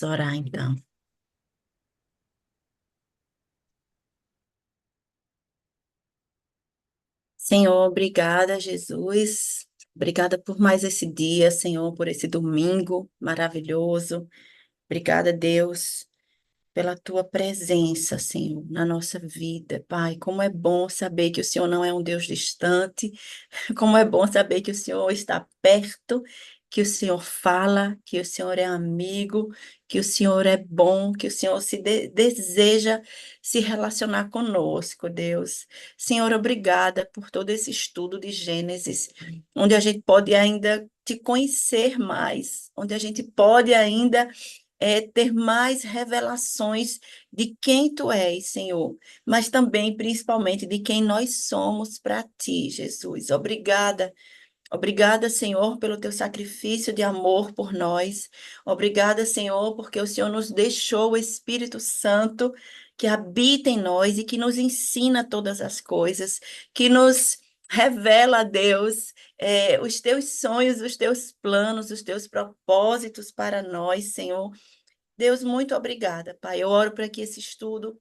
Vamos orar então. Senhor, obrigada, Jesus. Obrigada por mais esse dia, Senhor, por esse domingo maravilhoso. Obrigada, Deus, pela tua presença, Senhor, na nossa vida. Pai, como é bom saber que o Senhor não é um Deus distante. Como é bom saber que o Senhor está perto, que o Senhor fala, que o Senhor é amigo, que o Senhor é bom, que o Senhor deseja se relacionar conosco, Deus. Senhor, obrigada por todo esse estudo de Gênesis, onde a gente pode ainda te conhecer mais, onde a gente pode ainda ter mais revelações de quem tu és, Senhor, mas também, principalmente, de quem nós somos para ti, Jesus. Obrigada. Obrigada, Senhor, pelo teu sacrifício de amor por nós. Obrigada, Senhor, porque o Senhor nos deixou o Espírito Santo que habita em nós e que nos ensina todas as coisas, que nos revela, Deus, os teus sonhos, os teus planos, os teus propósitos para nós, Senhor. Deus, muito obrigada, Pai. Eu oro para que esse estudo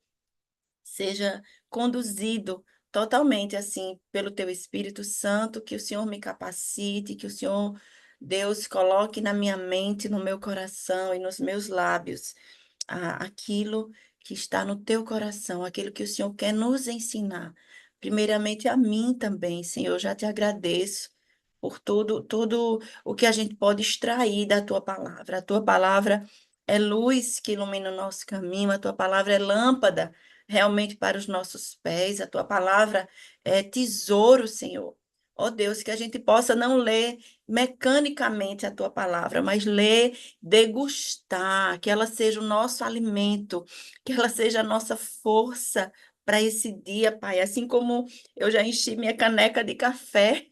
seja conduzido totalmente assim pelo teu Espírito Santo, que o Senhor me capacite, que o Senhor, Deus, coloque na minha mente, no meu coração e nos meus lábios aquilo que está no teu coração, aquilo que o Senhor quer nos ensinar. Primeiramente a mim também, Senhor, eu já te agradeço por tudo o que a gente pode extrair da tua palavra. A tua palavra é luz que ilumina o nosso caminho, a tua palavra é lâmpada realmente para os nossos pés, a tua palavra é tesouro, Senhor. Ó Deus, que a gente possa não ler mecanicamente a tua palavra, mas ler, degustar, que ela seja o nosso alimento, que ela seja a nossa força para esse dia, Pai. Assim como eu já enchi minha caneca de café,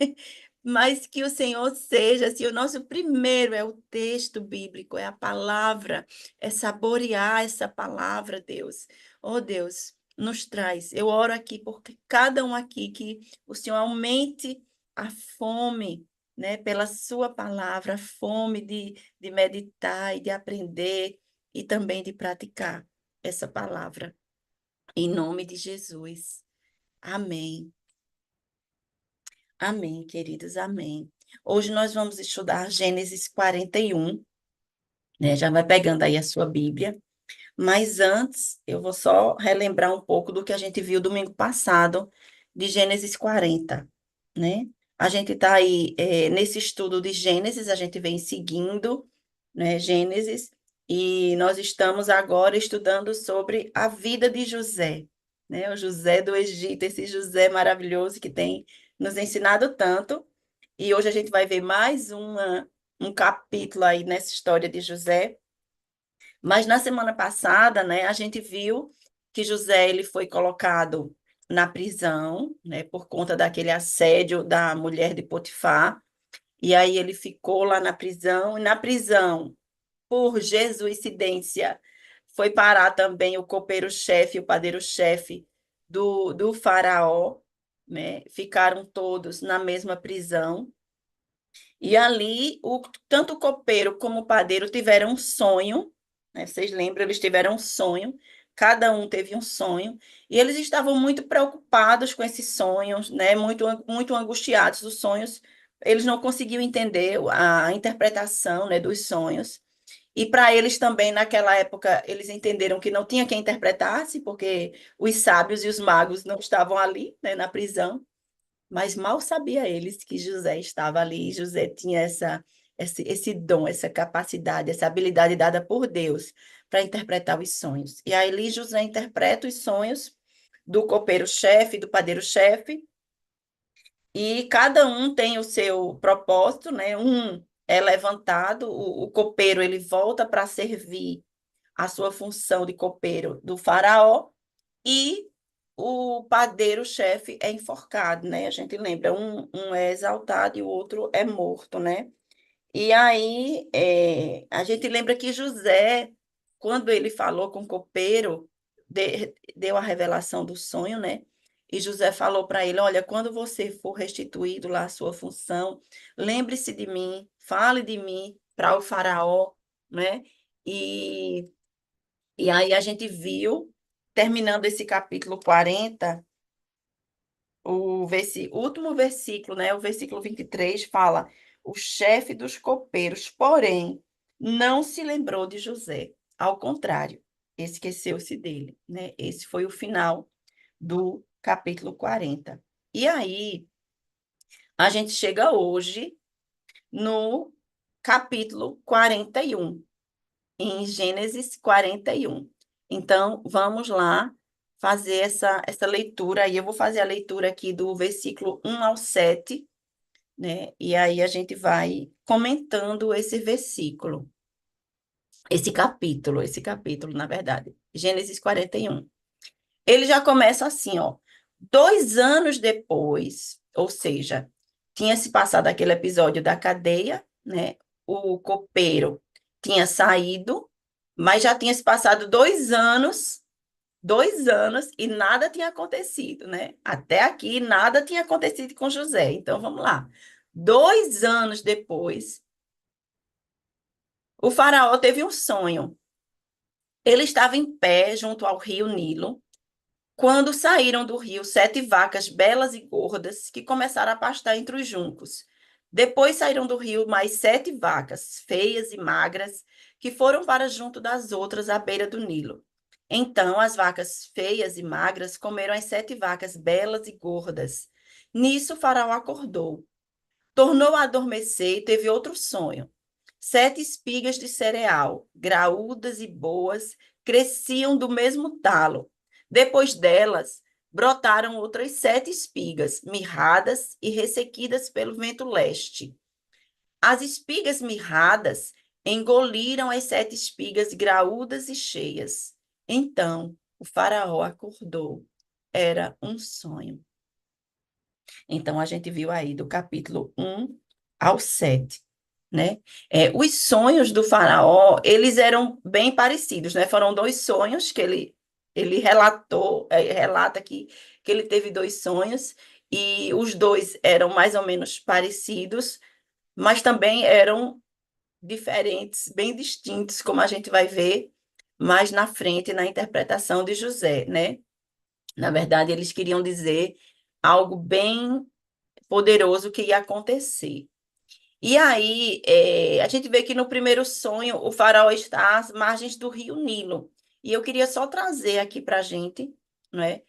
mas que o Senhor seja, assim, o nosso primeiro é o texto bíblico, é a palavra, é saborear essa palavra, Deus. Oh, Deus, nos traz. Eu oro aqui por cada um aqui, que o Senhor aumente a fome, né, pela sua palavra, a fome de meditar e de aprender e também de praticar essa palavra. Em nome de Jesus. Amém. Amém, queridos, amém. Hoje nós vamos estudar Gênesis 41, né? Já vai pegando aí a sua Bíblia. Mas antes, eu vou só relembrar um pouco do que a gente viu domingo passado, de Gênesis 40, né? A gente está aí, nesse estudo de Gênesis, a gente vem seguindo, né, Gênesis, e nós estamos agora estudando sobre a vida de José, né? O José do Egito, esse José maravilhoso que tem nos ensinado tanto. E hoje a gente vai ver mais um capítulo aí nessa história de José. Mas na semana passada, né, a gente viu que José ele foi colocado na prisão, né, por conta daquele assédio da mulher de Potifar. E aí ele ficou lá na prisão, e na prisão, por jesuicidência, foi parar também o copeiro-chefe, o padeiro-chefe do faraó, né? Ficaram todos na mesma prisão. E ali, tanto o copeiro como o padeiro tiveram um sonho, né? Vocês lembram? Eles tiveram um sonho, cada um teve um sonho, e eles estavam muito preocupados com esses sonhos, né? Muito angustiados. Os sonhos, eles não conseguiam entender a interpretação, né, dos sonhos. E para eles também, naquela época, eles entenderam que não tinha quem interpretasse, porque os sábios e os magos não estavam ali, né, na prisão. Mas mal sabia eles que José estava ali. José tinha esse dom, essa capacidade, essa habilidade dada por Deus para interpretar os sonhos. E aí José interpreta os sonhos do copeiro-chefe, do padeiro-chefe, e cada um tem o seu propósito, né? Um é levantado, o copeiro ele volta para servir a sua função de copeiro do faraó, e o padeiro-chefe é enforcado, né? A gente lembra, um é exaltado e o outro é morto, né? E aí a gente lembra que José, quando ele falou com o copeiro, deu a revelação do sonho, né? E José falou para ele: Olha, quando você for restituído lá à sua função, lembre-se de mim, fale de mim para o faraó, né? E, e aí a gente viu, terminando esse capítulo 40, último versículo, né? O versículo 23 fala: o chefe dos copeiros, porém, não se lembrou de José. Ao contrário, esqueceu-se dele, né? Esse foi o final do capítulo 40. E aí, a gente chega hoje no capítulo 41, em Gênesis 41. Então, vamos lá fazer essa leitura aí. Eu vou fazer a leitura aqui do versículo 1 ao 7, né? E aí a gente vai comentando esse versículo, esse capítulo, na verdade. Gênesis 41. Ele já começa assim, ó. 2 anos depois, ou seja, tinha se passado aquele episódio da cadeia, né? O copeiro tinha saído, mas já tinha se passado 2 anos e nada tinha acontecido, né? Até aqui nada tinha acontecido com José. Então vamos lá. 2 anos depois, o faraó teve um sonho. Ele estava em pé junto ao rio Nilo, quando saíram do rio 7 vacas belas e gordas que começaram a pastar entre os juncos. Depois saíram do rio mais 7 vacas, feias e magras, que foram para junto das outras à beira do Nilo. Então as vacas feias e magras comeram as 7 vacas belas e gordas. Nisso o faraó acordou. Tornou a adormecer e teve outro sonho. 7 espigas de cereal, graúdas e boas, cresciam do mesmo talo. Depois delas, brotaram outras 7 espigas, mirradas e ressequidas pelo vento leste. As espigas mirradas engoliram as 7 espigas graúdas e cheias. Então, o faraó acordou. Era um sonho. Então, a gente viu aí do capítulo 1 ao 7, né? Os sonhos do faraó, eles eram bem parecidos, né? Foram 2 sonhos que ele relatou, relata que ele teve 2 sonhos, e os dois eram mais ou menos parecidos, mas também eram diferentes, bem distintos, como a gente vai ver mais na frente na interpretação de José, né? Na verdade, eles queriam dizer algo bem poderoso que ia acontecer. E aí, a gente vê que no primeiro sonho, o faraó está às margens do rio Nilo. E eu queria só trazer aqui para a gente, né?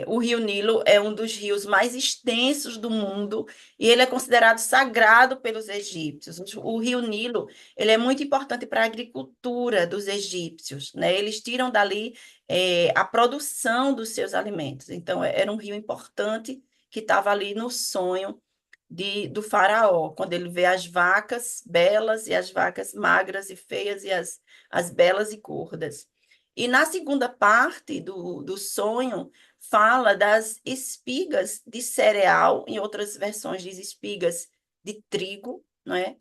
O rio Nilo é um dos rios mais extensos do mundo e ele é considerado sagrado pelos egípcios. O rio Nilo, ele é muito importante para a agricultura dos egípcios, né? Eles tiram dali, a produção dos seus alimentos. Então, era um rio importante que estava ali no sonho do faraó, quando ele vê as vacas belas e as vacas magras e feias e as belas e gordas. E na segunda parte do sonho, fala das espigas de cereal, em outras versões diz espigas de trigo, não é?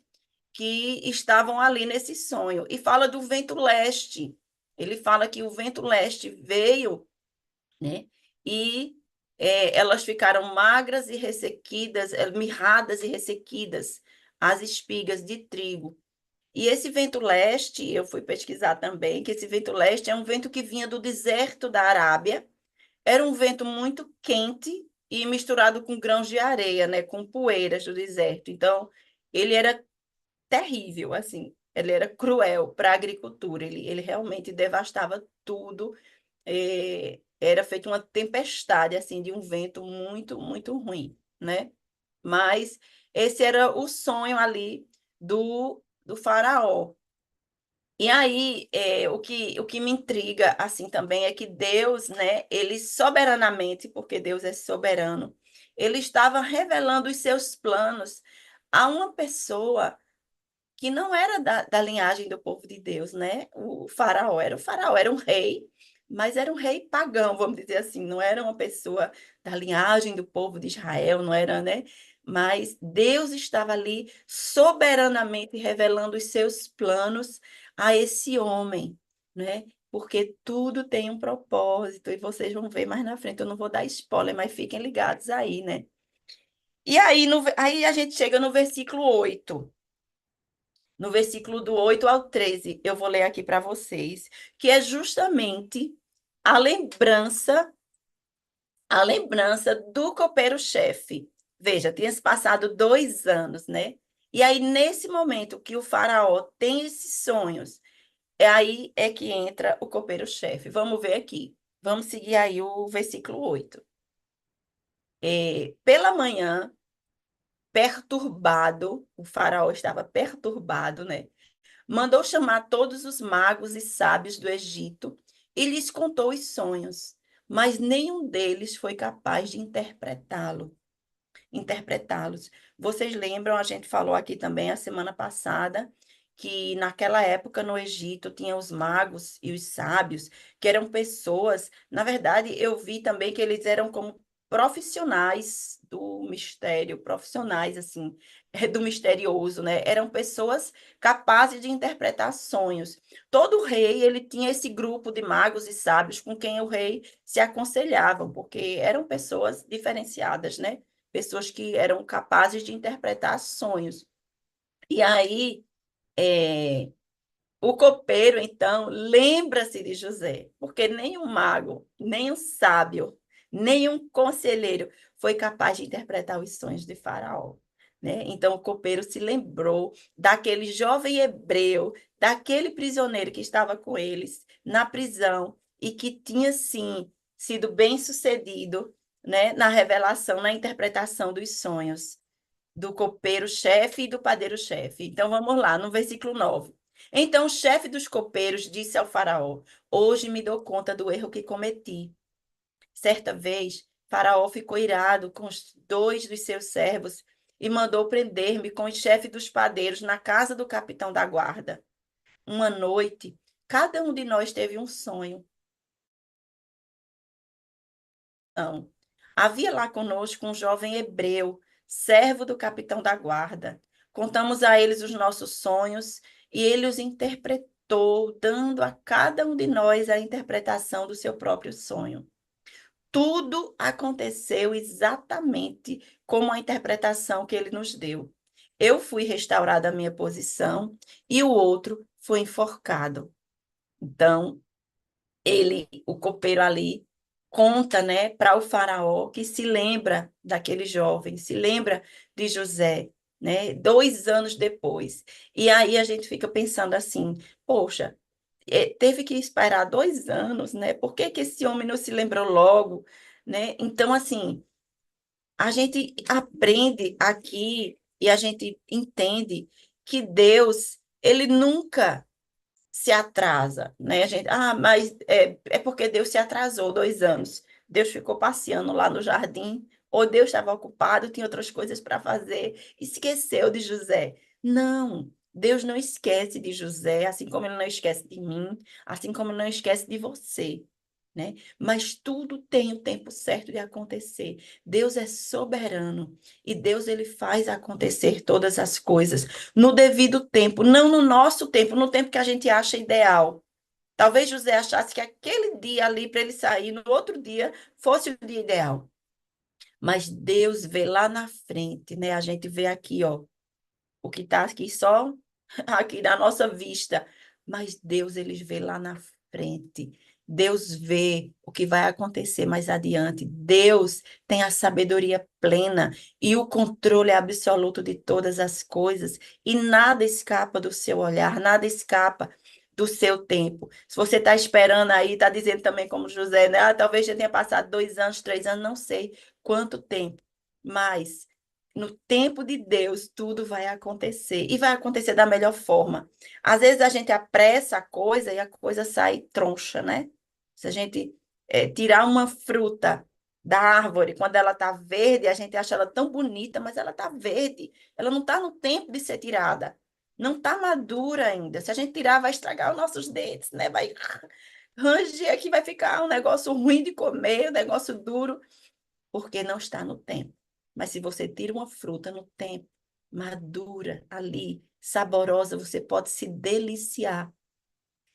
Que estavam ali nesse sonho. E fala do vento leste. Ele fala que o vento leste veio, né? E elas ficaram magras e ressequidas, mirradas e ressequidas, as espigas de trigo. E esse vento leste, eu fui pesquisar também, que esse vento leste é um vento que vinha do deserto da Arábia. Era um vento muito quente e misturado com grãos de areia, né, com poeiras do deserto. Então, ele era terrível, assim, ele era cruel para a agricultura, ele realmente devastava tudo. Era feita uma tempestade, assim, de um vento muito, muito ruim, né? Mas esse era o sonho ali do faraó. E aí, o que me intriga, assim, também é que Deus, né, ele soberanamente, porque Deus é soberano, ele estava revelando os seus planos a uma pessoa que não era da linhagem do povo de Deus, né? O faraó era um rei, mas era um rei pagão, vamos dizer assim, não era uma pessoa da linhagem do povo de Israel, não era, né? Mas Deus estava ali soberanamente revelando os seus planos a esse homem, né? Porque tudo tem um propósito, e vocês vão ver mais na frente. Eu não vou dar spoiler, mas fiquem ligados aí, né? E aí, aí a gente chega no versículo 8. no versículo do 8 ao 13, eu vou ler aqui para vocês, que é justamente a lembrança, a lembrança do copeiro-chefe. Veja, tinha se passado 2 anos, né? E aí, nesse momento que o faraó tem esses sonhos, aí é que entra o copeiro-chefe. Vamos ver aqui. Vamos seguir aí o versículo 8. Pela manhã, perturbado, o faraó estava perturbado, né? Mandou chamar todos os magos e sábios do Egito e lhes contou os sonhos, mas nenhum deles foi capaz de interpretá-los. Vocês lembram, a gente falou aqui também a semana passada, que naquela época no Egito tinha os magos e os sábios, que eram pessoas, na verdade, eu vi também que eles eram como profissionais do mistério, profissionais assim, do misterioso, né? Eram pessoas capazes de interpretar sonhos. Todo rei, ele tinha esse grupo de magos e sábios com quem o rei se aconselhava, porque eram pessoas diferenciadas, né? Pessoas que eram capazes de interpretar sonhos. E aí, é, o copeiro, então, lembra-se de José, porque nem um mago, nem um sábio, nem um conselheiro foi capaz de interpretar os sonhos de Faraó. Né? Então, o copeiro se lembrou daquele jovem hebreu, daquele prisioneiro que estava com eles na prisão e que tinha, sim, sido bem-sucedido, né, na revelação, na interpretação dos sonhos do copeiro-chefe e do padeiro-chefe. Então vamos lá, no versículo 9. Então o chefe dos copeiros disse ao faraó: Hoje me dou conta do erro que cometi. Certa vez, faraó ficou irado com os dois dos seus servos e mandou prender-me com o chefe dos padeiros na casa do capitão da guarda. Uma noite, cada um de nós teve um sonho. Não. Havia lá conosco um jovem hebreu, servo do capitão da guarda. Contamos a eles os nossos sonhos e ele os interpretou, dando a cada um de nós a interpretação do seu próprio sonho. Tudo aconteceu exatamente como a interpretação que ele nos deu. Eu fui restaurada à minha posição e o outro foi enforcado. Então, o copeiro ali, conta, né, para o faraó que se lembra daquele jovem, se lembra de José, né, 2 anos depois. E aí a gente fica pensando assim, poxa, teve que esperar 2 anos, né? Por que que esse homem não se lembrou logo, né? Então, assim, a gente aprende aqui e a gente entende que Deus, ele nunca se atrasa, né? A gente, mas é porque Deus se atrasou 2 anos. Deus ficou passeando lá no jardim, ou Deus estava ocupado, tinha outras coisas para fazer, esqueceu de José. Não, Deus não esquece de José, assim como ele não esquece de mim, assim como ele não esquece de você. Né? Mas tudo tem o tempo certo de acontecer. Deus é soberano e Deus ele faz acontecer todas as coisas no devido tempo, não no nosso tempo, no tempo que a gente acha ideal. Talvez José achasse que aquele dia ali para ele sair, no outro dia, fosse o dia ideal. Mas Deus vê lá na frente, né? A gente vê aqui, ó, o que está aqui só aqui na nossa vista, mas Deus ele vê lá na frente. Deus vê o que vai acontecer mais adiante. Deus tem a sabedoria plena e o controle absoluto de todas as coisas, e nada escapa do seu olhar, nada escapa do seu tempo. Se você está esperando aí, está dizendo também como José, né? Talvez já tenha passado 2 anos, 3 anos, não sei quanto tempo, mas no tempo de Deus, tudo vai acontecer. E vai acontecer da melhor forma. Às vezes a gente apressa a coisa e a coisa sai troncha, né? Se a gente tirar uma fruta da árvore, quando ela está verde, a gente acha ela tão bonita, mas ela está verde. Ela não está no tempo de ser tirada. Não está madura ainda. Se a gente tirar, vai estragar os nossos dentes, né? Vai ranger aqui, vai ficar um negócio ruim de comer, um negócio duro porque não está no tempo. Mas se você tira uma fruta no tempo, madura ali, saborosa, você pode se deliciar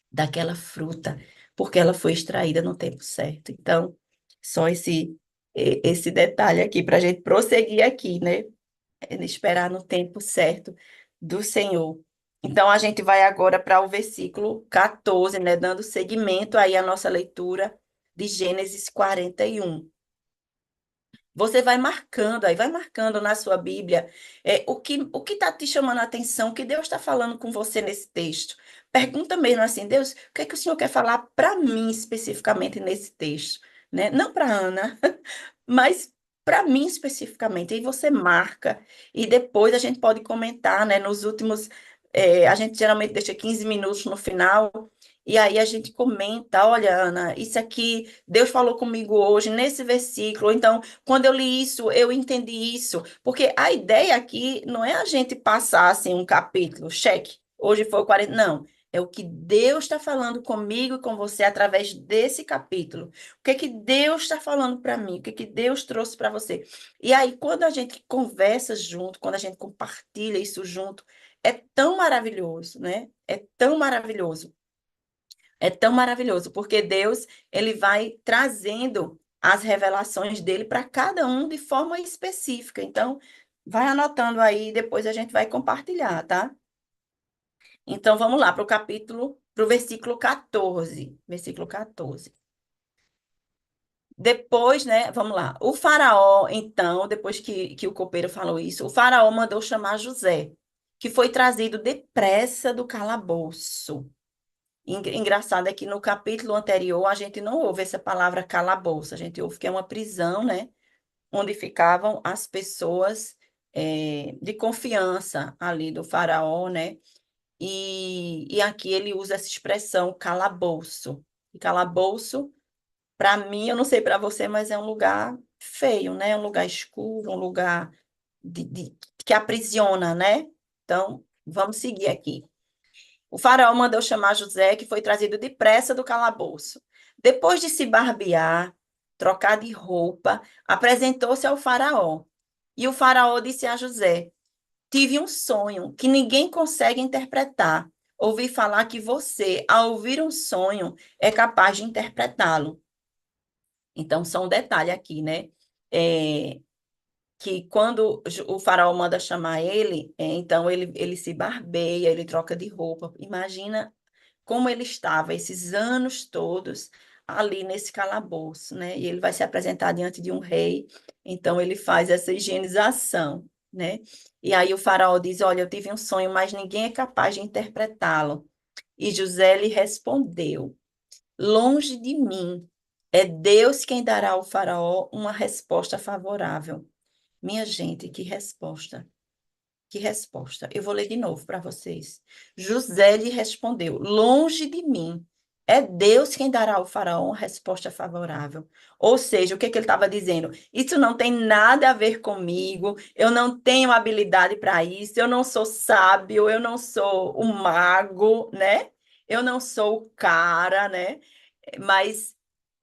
daquela fruta, porque ela foi extraída no tempo certo. Então, só esse detalhe aqui para a gente prosseguir aqui, né? Esperar no tempo certo do Senhor. Então, a gente vai agora para o versículo 14, né? Dando seguimento aí à nossa leitura de Gênesis 41. Você vai marcando na sua Bíblia o que está te chamando a atenção, o que Deus está falando com você nesse texto. Pergunta mesmo assim, Deus, o que é que o Senhor quer falar para mim especificamente nesse texto? Né? Não para Ana, mas para mim especificamente. Aí você marca e depois a gente pode comentar, né? Nos últimos, a gente geralmente deixa 15 minutos no final. E aí a gente comenta, olha, Ana, isso aqui, Deus falou comigo hoje nesse versículo. Então, quando eu li isso, eu entendi isso. Porque a ideia aqui não é a gente passar assim um capítulo, cheque. Hoje foi o 40. Não. É o que Deus está falando comigo e com você através desse capítulo. O que é que Deus está falando para mim? O que é que Deus trouxe para você? E aí, quando a gente conversa junto, quando a gente compartilha isso junto, é tão maravilhoso, né? É tão maravilhoso. É tão maravilhoso, porque Deus, ele vai trazendo as revelações dele para cada um de forma específica. Então, vai anotando aí, depois a gente vai compartilhar, tá? Então, vamos lá para o capítulo, para o versículo 14. Versículo 14. Depois, né, vamos lá. O faraó, então, depois que o copeiro falou isso, o faraó mandou chamar José, que foi trazido depressa do calabouço. Engraçado é que no capítulo anterior a gente não ouve essa palavra calabouço, a gente ouve que é uma prisão, né? Onde ficavam as pessoas de confiança ali do faraó, né? E aqui ele usa essa expressão calabouço. E calabouço, para mim, eu não sei para você, mas é um lugar feio, né? Um lugar escuro, um lugar que aprisiona, né? Então, vamos seguir aqui. O faraó mandou chamar José, que foi trazido depressa do calabouço. Depois de se barbear, trocar de roupa, apresentou-se ao faraó. E o faraó disse a José: Tive um sonho que ninguém consegue interpretar. Ouvi falar que você, ao ouvir um sonho, é capaz de interpretá-lo. Então, só um detalhe aqui, né? É, que quando o faraó manda chamar ele, então ele se barbeia, ele troca de roupa. Imagina como ele estava esses anos todos ali nesse calabouço, né? E ele vai se apresentar diante de um rei, então ele faz essa higienização, né? E aí o faraó diz: Olha, eu tive um sonho, mas ninguém é capaz de interpretá-lo. E José lhe respondeu: Longe de mim, é Deus quem dará ao faraó uma resposta favorável. Minha gente, que resposta! Que resposta. Eu vou ler de novo para vocês. José lhe respondeu: Longe de mim. É Deus quem dará ao faraó uma resposta favorável. Ou seja, o que, que ele estava dizendo? Isso não tem nada a ver comigo. Eu não tenho habilidade para isso. Eu não sou sábio. Eu não sou o mago, né? Eu não sou o cara, né? Mas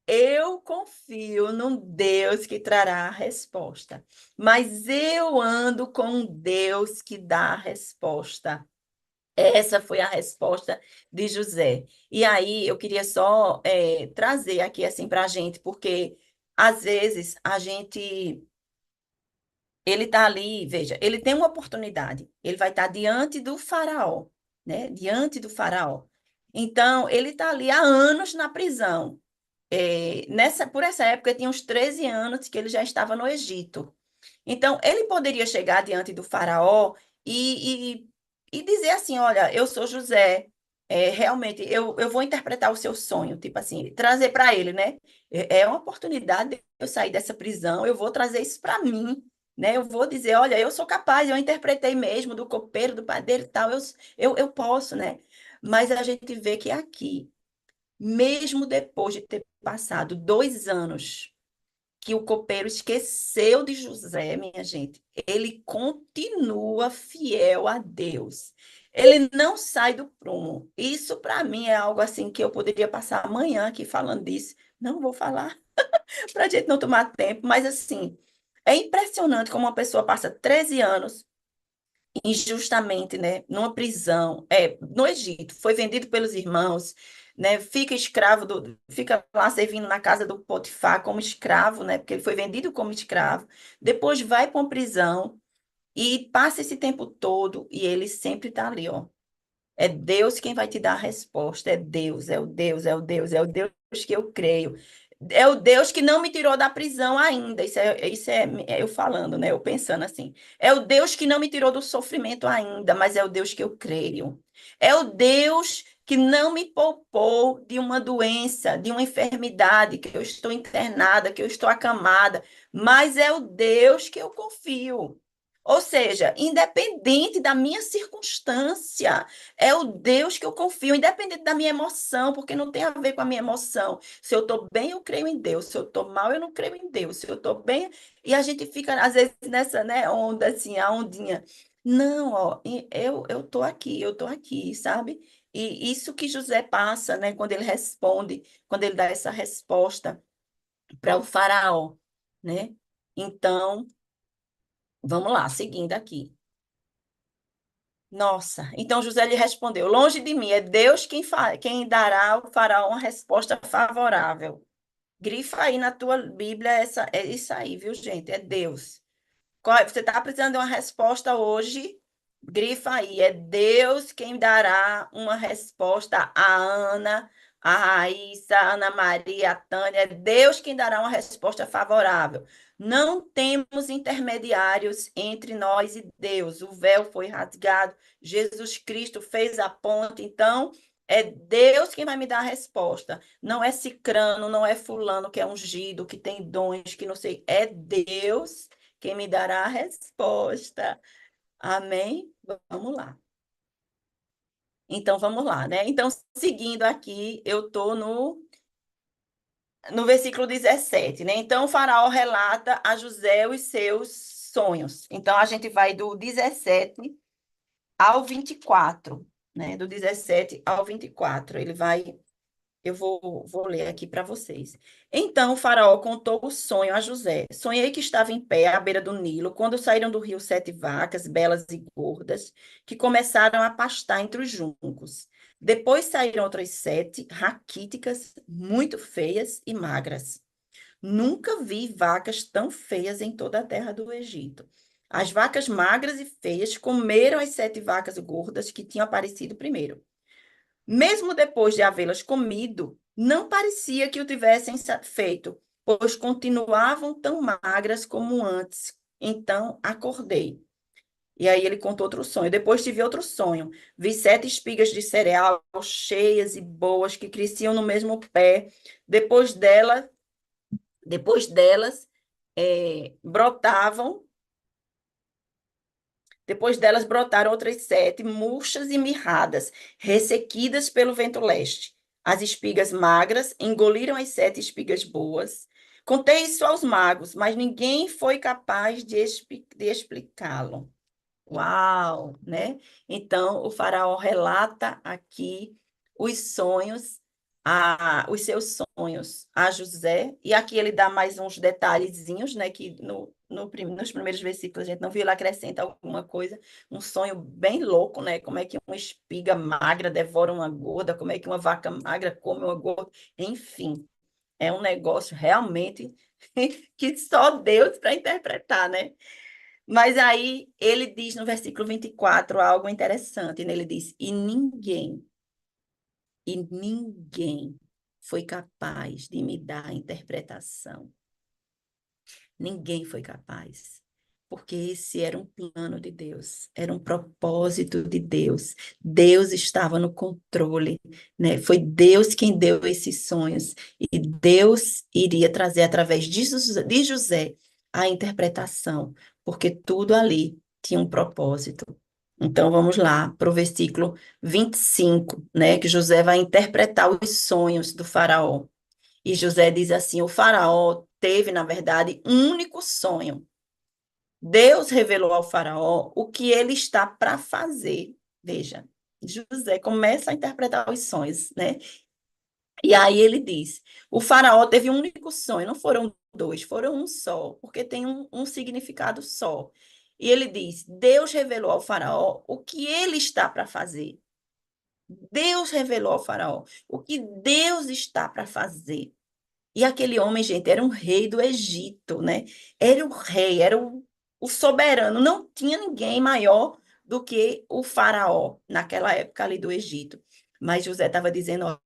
eu confio num Deus que trará a resposta, mas eu ando com um Deus que dá a resposta. Essa foi a resposta de José. E aí eu queria só trazer aqui assim para a gente, porque às vezes ele está ali, veja, ele tem uma oportunidade, ele vai estar diante do faraó, né? Diante do faraó. Então, ele está ali há anos na prisão. Por essa época, tinha uns 13 anos que ele já estava no Egito. Então, ele poderia chegar diante do faraó e dizer assim, olha, eu sou José, realmente, eu vou interpretar o seu sonho, tipo assim, trazer para ele, né? É uma oportunidade de eu sair dessa prisão, eu vou trazer isso para mim, né? Eu vou dizer, olha, eu sou capaz, eu interpretei mesmo do copeiro, do padeiro e tal, eu posso, né? Mas a gente vê que aqui, mesmo depois de ter passado 2 anos que o copeiro esqueceu de José, minha gente, ele continua fiel a Deus. Ele não sai do prumo. Isso para mim é algo assim que eu poderia passar amanhã aqui falando disso. Não vou falar para a gente não tomar tempo, mas assim, é impressionante como uma pessoa passa 13 anos injustamente, né, numa prisão, no Egito, foi vendido pelos irmãos, né, fica lá servindo na casa do Potifar como escravo, né, porque ele foi vendido como escravo, depois vai para uma prisão e passa esse tempo todo e ele sempre está ali, ó, É Deus quem vai te dar a resposta. É Deus, é o Deus, é o Deus, é o Deus que eu creio. É o Deus que não me tirou da prisão ainda. Isso é eu falando, né? Eu pensando assim. É o Deus que não me tirou do sofrimento ainda, mas é o Deus que eu creio. É o Deus que não me poupou de uma doença, de uma enfermidade, que eu estou internada, que eu estou acamada, mas é o Deus que eu confio. Ou seja, independente da minha circunstância, é o Deus que eu confio, independente da minha emoção, porque não tem a ver com a minha emoção. Se eu estou bem, eu creio em Deus. Se eu estou mal, eu não creio em Deus. Se eu estou bem, e a gente fica, às vezes, nessa, né, onda, assim, a ondinha. Não, ó, eu tô aqui, sabe? E isso que José passa, né, quando ele responde, quando ele dá essa resposta para o faraó, né? Então, vamos lá, seguindo aqui. Nossa, então José lhe respondeu: Longe de mim, é Deus quem dará ao faraó uma resposta favorável. Grifa aí na tua Bíblia, é isso aí, viu, gente? É Deus. Você está precisando de uma resposta hoje? Grifa aí. É Deus quem dará uma resposta a Ana, a Raíssa, a Ana Maria, a Tânia. É Deus quem dará uma resposta favorável. Não temos intermediários entre nós e Deus. O véu foi rasgado. Jesus Cristo fez a ponte. Então, é Deus quem vai me dar a resposta. Não é cicrano, não é fulano que é ungido, que tem dons, que não sei. É Deus quem me dará a resposta. Amém? Vamos lá. Então, vamos lá, né? Então, seguindo aqui, eu estou no versículo 17, né? Então, o faraó relata a José os seus sonhos. Então, a gente vai do 17 ao 24, né? Do 17 ao 24. Ele vai Eu vou ler aqui para vocês. Então o faraó contou o sonho a José. Sonhei que estava em pé à beira do Nilo, quando saíram do rio 7 vacas, belas e gordas, que começaram a pastar entre os juncos. Depois saíram outras 7, raquíticas, muito feias e magras. Nunca vi vacas tão feias em toda a terra do Egito. As vacas magras e feias comeram as 7 vacas gordas que tinham aparecido primeiro. Mesmo depois de havê-las comido, não parecia que o tivessem feito, pois continuavam tão magras como antes. Então acordei. E aí ele contou outro sonho. Depois tive outro sonho. Vi 7 espigas de cereal cheias e boas que cresciam no mesmo pé. Depois dela, depois delas, brotavam Depois delas brotaram outras 7, murchas e mirradas, ressequidas pelo vento leste. As espigas magras engoliram as 7 espigas boas. Contei isso aos magos, mas ninguém foi capaz de explicá-lo. Uau, né? Então, o faraó relata aqui os sonhos, os seus sonhos a José, e aqui ele dá mais uns detalhezinhos, né? Que nos primeiros versículos a gente não viu, ele acrescenta alguma coisa, um sonho bem louco, né? Como é que uma espiga magra devora uma gorda, como é que uma vaca magra come uma gorda, enfim, é um negócio realmente que só Deus para interpretar, né? Mas aí ele diz no versículo 24 algo interessante, né? Ele diz: e ninguém foi capaz de me dar a interpretação. Ninguém foi capaz. Porque esse era um plano de Deus, era um propósito de Deus. Deus estava no controle, né? Foi Deus quem deu esses sonhos. E Deus iria trazer através de José a interpretação, porque tudo ali tinha um propósito. Então vamos lá para o versículo 25, né? Que José vai interpretar os sonhos do faraó. E José diz assim: o faraó teve, na verdade, um único sonho. Deus revelou ao faraó o que ele está para fazer. Veja, José começa a interpretar os sonhos, né? E aí ele diz: o faraó teve um único sonho, não foram dois, foram um só, porque tem um significado só. E ele diz: Deus revelou ao faraó o que ele está para fazer. Deus revelou ao faraó o que Deus está para fazer. E aquele homem, gente, era um rei do Egito, né? Era o rei, era o soberano. Não tinha ninguém maior do que o faraó, naquela época ali do Egito. Mas José estava dizendo, ó,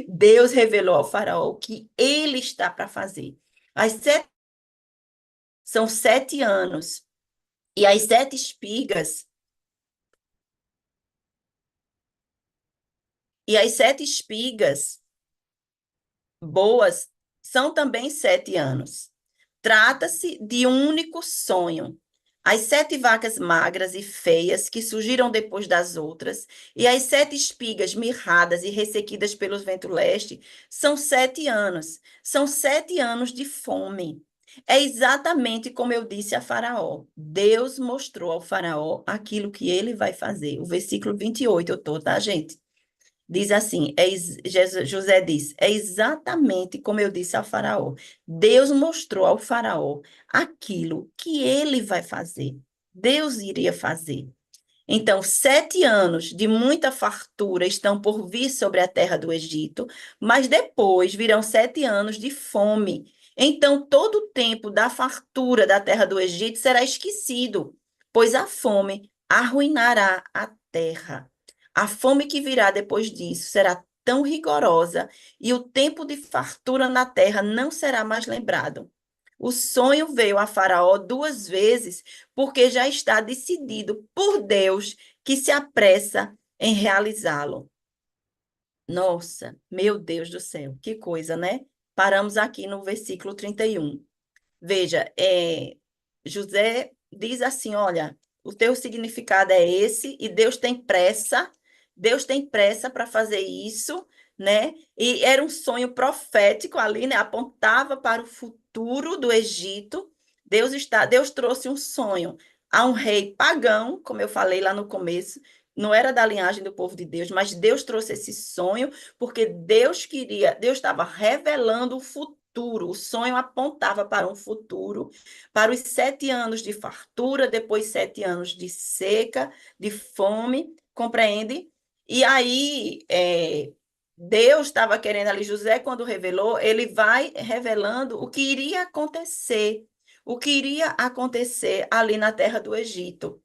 Deus revelou ao faraó o que ele está para fazer. As sete, são 7 anos. E as 7 espigas, e as 7 espigas boas são também 7 anos. Trata-se de um único sonho. As 7 vacas magras e feias que surgiram depois das outras, e as 7 espigas mirradas e ressequidas pelo vento leste, são 7 anos. São 7 anos de fome. É exatamente como eu disse a Faraó. Deus mostrou ao Faraó aquilo que ele vai fazer. O versículo 28, eu estou, tá, gente? Diz assim, José diz, é exatamente como eu disse ao faraó. Deus mostrou ao faraó aquilo que ele vai fazer. Deus iria fazer. Então, 7 anos de muita fartura estão por vir sobre a terra do Egito, mas depois virão 7 anos de fome. Então, todo o tempo da fartura da terra do Egito será esquecido, pois a fome arruinará a terra. A fome que virá depois disso será tão rigorosa e o tempo de fartura na terra não será mais lembrado. O sonho veio a Faraó 2 vezes, porque já está decidido por Deus que se apressa em realizá-lo. Nossa, meu Deus do céu, que coisa, né? Paramos aqui no versículo 31. Veja, José diz assim: olha, o teu significado é esse, e Deus tem pressa para fazer isso, né? E era um sonho profético ali, né? Apontava para o futuro do Egito. Deus trouxe um sonho a um rei pagão, como eu falei lá no começo, não era da linhagem do povo de Deus, mas Deus trouxe esse sonho porque Deus estava revelando o futuro. O sonho apontava para um futuro, para os 7 anos de fartura, depois 7 anos de seca, de fome, compreende? E aí, Deus estava querendo ali, José, quando revelou, ele vai revelando o que iria acontecer, o que iria acontecer ali na terra do Egito.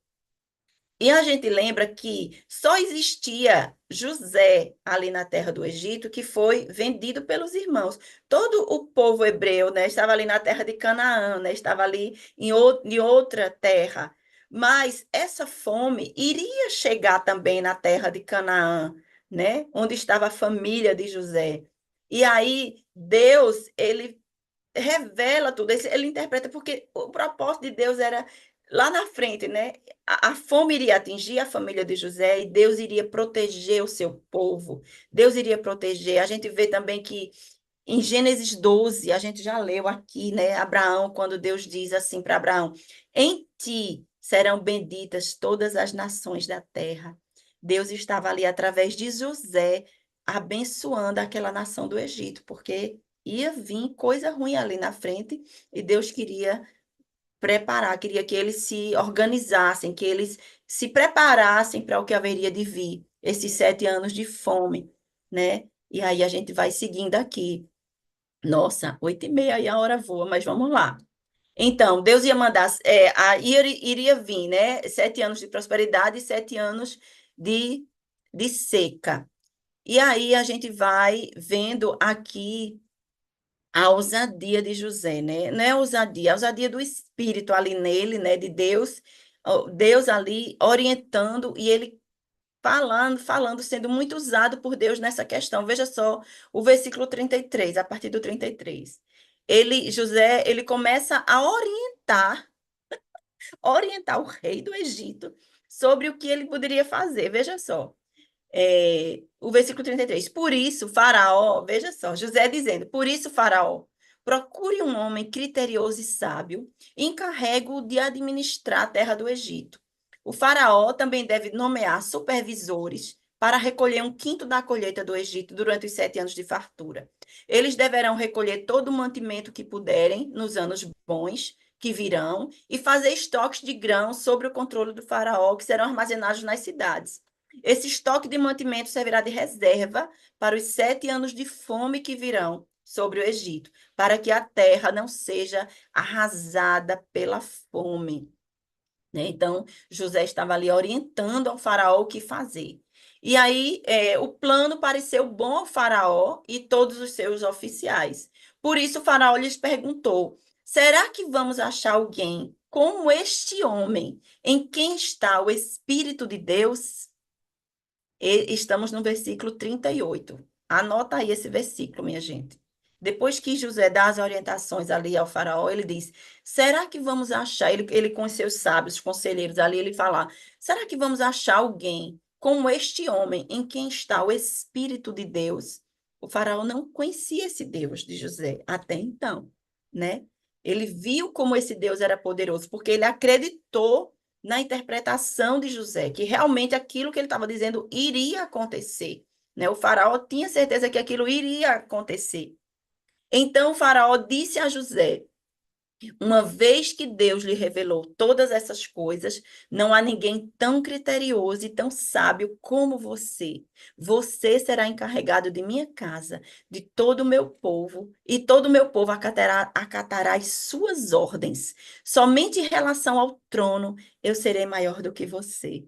E a gente lembra que só existia José ali na terra do Egito, que foi vendido pelos irmãos. Todo o povo hebreu, né, estava ali na terra de Canaã, né, estava ali em outra terra. Mas essa fome iria chegar também na terra de Canaã, né, onde estava a família de José. E aí Deus, ele revela tudo, ele interpreta, porque o propósito de Deus era lá na frente, né? A fome iria atingir a família de José e Deus iria proteger o seu povo. Deus iria proteger. A gente vê também que em Gênesis 12, a gente já leu aqui, né? Abraão, quando Deus diz assim para Abraão: em ti serão benditas todas as nações da terra. Deus estava ali através de José abençoando aquela nação do Egito, porque ia vir coisa ruim ali na frente e Deus queria preparar, queria que eles se organizassem, que eles se preparassem para o que haveria de vir, esses 7 anos de fome, né? E aí a gente vai seguindo aqui. Nossa, 8h30 e a hora voa, mas vamos lá. Então, Deus ia mandar, iria vir, né? 7 anos de prosperidade e 7 anos de, de seca. E aí a gente vai vendo aqui a ousadia de José, né? Não é a ousadia do Espírito ali nele, né? De Deus, ó, Deus ali orientando e ele falando, sendo muito usado por Deus nessa questão. Veja só o versículo 33, a partir do 33. José, ele começa a orientar o rei do Egito sobre o que ele poderia fazer. Veja só o versículo 33. Por isso, Faraó, veja só, José dizendo: por isso, Faraó, procure um homem criterioso e sábio, e encarrego-o de administrar a terra do Egito. O Faraó também deve nomear supervisores para recolher um quinto da colheita do Egito durante os 7 anos de fartura. Eles deverão recolher todo o mantimento que puderem nos anos bons que virão e fazer estoques de grãos sob o controle do Faraó, que serão armazenados nas cidades. Esse estoque de mantimento servirá de reserva para os 7 anos de fome que virão sobre o Egito, para que a terra não seja arrasada pela fome, né? Então, José estava ali orientando ao faraó o que fazer. E aí, o plano pareceu bom ao faraó e todos os seus oficiais. Por isso, o faraó lhes perguntou: será que vamos achar alguém como este homem, em quem está o Espírito de Deus? E estamos no versículo 38. Anota aí esse versículo, minha gente. Depois que José dá as orientações ali ao faraó, ele diz: será que vamos achar? Ele com os seus sábios, conselheiros ali, ele fala: será que vamos achar alguém como este homem em quem está o Espírito de Deus? O faraó não conhecia esse Deus de José até então, né? Ele viu como esse Deus era poderoso, porque ele acreditou na interpretação de José, que realmente aquilo que ele estava dizendo iria acontecer, né? O faraó tinha certeza que aquilo iria acontecer. Então o faraó disse a José: uma vez que Deus lhe revelou todas essas coisas, não há ninguém tão criterioso e tão sábio como você. Você será encarregado de minha casa, de todo o meu povo, e todo o meu povo acatará as suas ordens. Somente em relação ao trono eu serei maior do que você.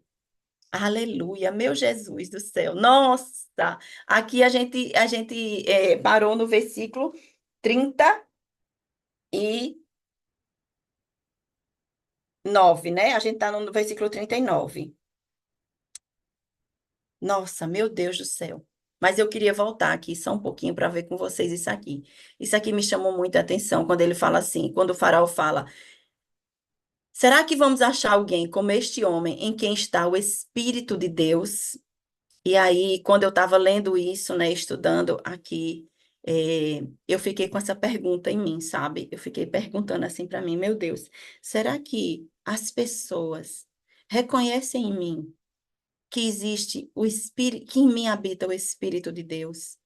Aleluia, meu Jesus do céu. Nossa, aqui a gente parou no versículo 39, né? A gente está no versículo 39. Nossa, meu Deus do céu. Mas eu queria voltar aqui só um pouquinho para ver com vocês isso aqui. Isso aqui me chamou muita atenção quando ele fala assim, quando o faraó fala: será que vamos achar alguém como este homem em quem está o Espírito de Deus? E aí, quando eu estava lendo isso, né, estudando aqui, eu fiquei com essa pergunta em mim, sabe? Eu fiquei perguntando assim para mim, meu Deus, será que as pessoas reconhecem em mim que existe o Espírito, que em mim habita o Espírito de Deus?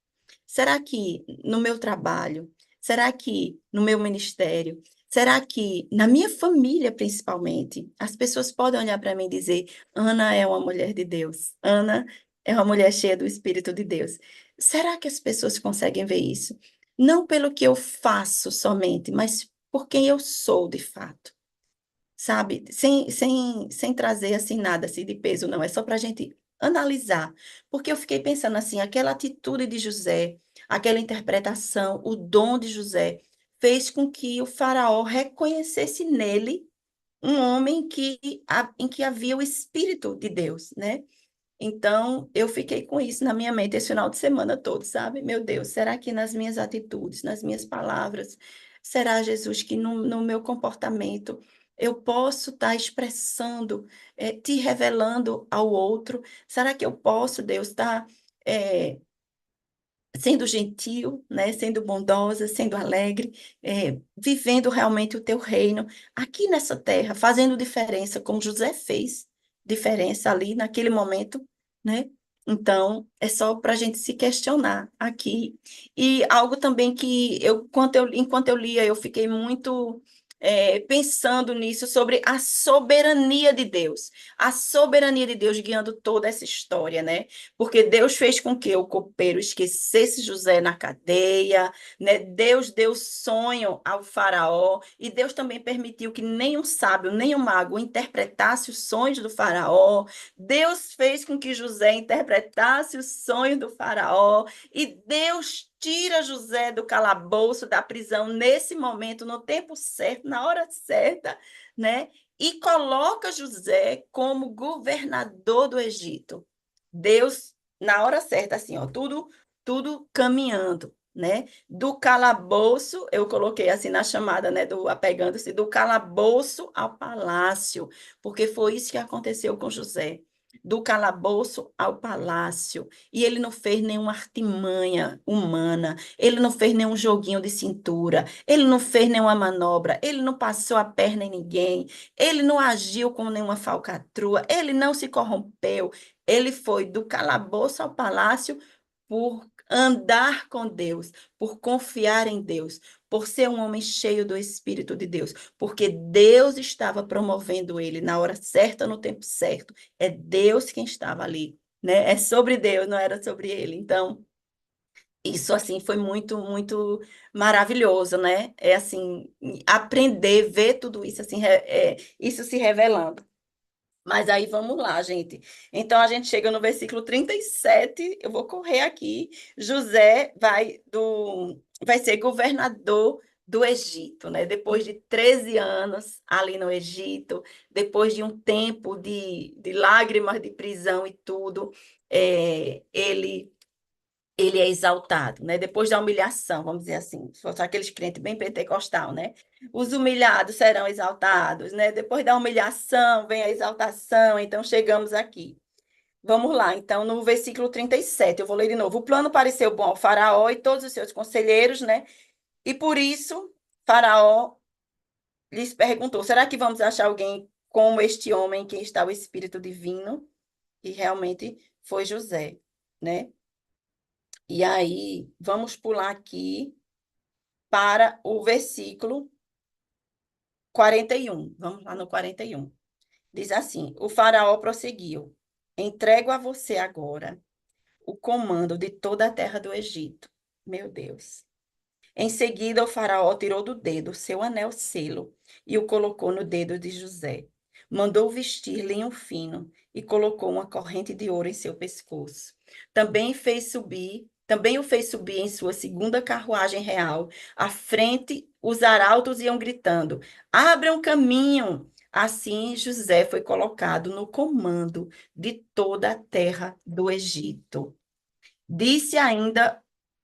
Será que no meu trabalho? Será que no meu ministério? Será que na minha família, principalmente, as pessoas podem olhar para mim e dizer: Ana é uma mulher de Deus, Ana é uma mulher cheia do Espírito de Deus? Será que as pessoas conseguem ver isso? Não pelo que eu faço somente, mas por quem eu sou de fato, sabe? Sem trazer assim nada assim de peso, não. É só para a gente analisar. Porque eu fiquei pensando assim, aquela atitude de José, aquela interpretação, o dom de José, fez com que o faraó reconhecesse nele um homem em que havia o Espírito de Deus, né? Então, eu fiquei com isso na minha mente esse final de semana todo, sabe? Meu Deus, será que nas minhas atitudes, nas minhas palavras, será, Jesus, que no meu comportamento eu posso estar expressando, te revelando ao outro? Será que eu posso, Deus, estar sendo gentil, né, sendo bondosa, sendo alegre, vivendo realmente o teu reino aqui nessa terra, fazendo diferença, como José fez diferença ali naquele momento, né? Então, é só para a gente se questionar aqui. E algo também que enquanto eu lia, eu fiquei muito pensando nisso, sobre a soberania de Deus guiando toda essa história, né? Porque Deus fez com que o copeiro esquecesse José na cadeia, né? Deus deu sonho ao faraó e Deus também permitiu que nenhum sábio, nenhum mago interpretasse os sonhos do faraó. Deus fez com que José interpretasse os sonhos do faraó e Deus tira José do calabouço, da prisão nesse momento, no tempo certo, na hora certa, né? E coloca José como governador do Egito. Deus, na hora certa, assim, ó, tudo caminhando, né? Do calabouço, eu coloquei assim na chamada, né, do apegando-se do calabouço ao palácio, porque foi isso que aconteceu com José. Do calabouço ao palácio. E ele não fez nenhuma artimanha humana, ele não fez nenhum joguinho de cintura, ele não fez nenhuma manobra, ele não passou a perna em ninguém, ele não agiu como nenhuma falcatrua, ele não se corrompeu, ele foi do calabouço ao palácio por andar com Deus, por confiar em Deus, por ser um homem cheio do Espírito de Deus, porque Deus estava promovendo ele na hora certa, no tempo certo. É Deus quem estava ali, né? É sobre Deus, não era sobre ele. Então, Isso, assim, foi muito, muito maravilhoso, né? É, assim, aprender, ver tudo isso, assim, isso se revelando. Mas aí vamos lá, gente. Então a gente chega no versículo 37. Eu vou correr aqui. José vai ser governador do Egito, né? Depois de 13 anos ali no Egito, depois de um tempo de lágrimas, de prisão e tudo, ele é exaltado, né? Depois da humilhação, vamos dizer assim, se fosse aqueles crentes bem pentecostal, né? Os humilhados serão exaltados, né? Depois da humilhação vem a exaltação, então chegamos aqui. Vamos lá, então, no versículo 37, eu vou ler de novo. O plano pareceu bom ao faraó e todos os seus conselheiros, né? E por isso, faraó lhes perguntou, será que vamos achar alguém como este homem em quem está o Espírito Divino? E realmente foi José, né? E aí, vamos pular aqui para o versículo 41. Vamos lá no 41. Diz assim: O faraó prosseguiu: Entrego a você agora o comando de toda a terra do Egito. Meu Deus. Em seguida, o faraó tirou do dedo seu anel selo e o colocou no dedo de José. Mandou vestir linho fino e colocou uma corrente de ouro em seu pescoço. Também o fez subir em sua segunda carruagem real. À frente, os arautos iam gritando: Abra um caminho! Assim, José foi colocado no comando de toda a terra do Egito. Disse ainda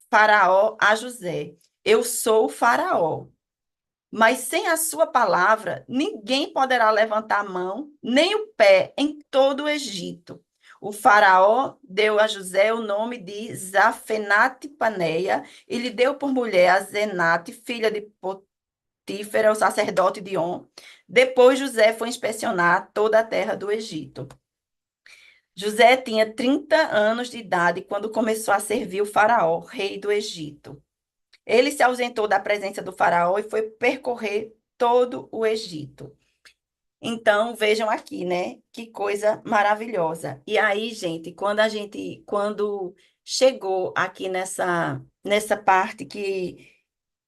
Faraó a José: Eu sou o Faraó, mas sem a sua palavra, ninguém poderá levantar a mão nem o pé em todo o Egito. O Faraó deu a José o nome de Zafenate-Paneia e lhe deu por mulher a Zenate, filha de Potífera, o sacerdote de On. Depois José foi inspecionar toda a terra do Egito. José tinha 30 anos de idade quando começou a servir o Faraó, rei do Egito. Ele se ausentou da presença do faraó e foi percorrer todo o Egito. Então, vejam aqui, né? Que coisa maravilhosa. E aí, gente, quando chegou aqui nessa parte que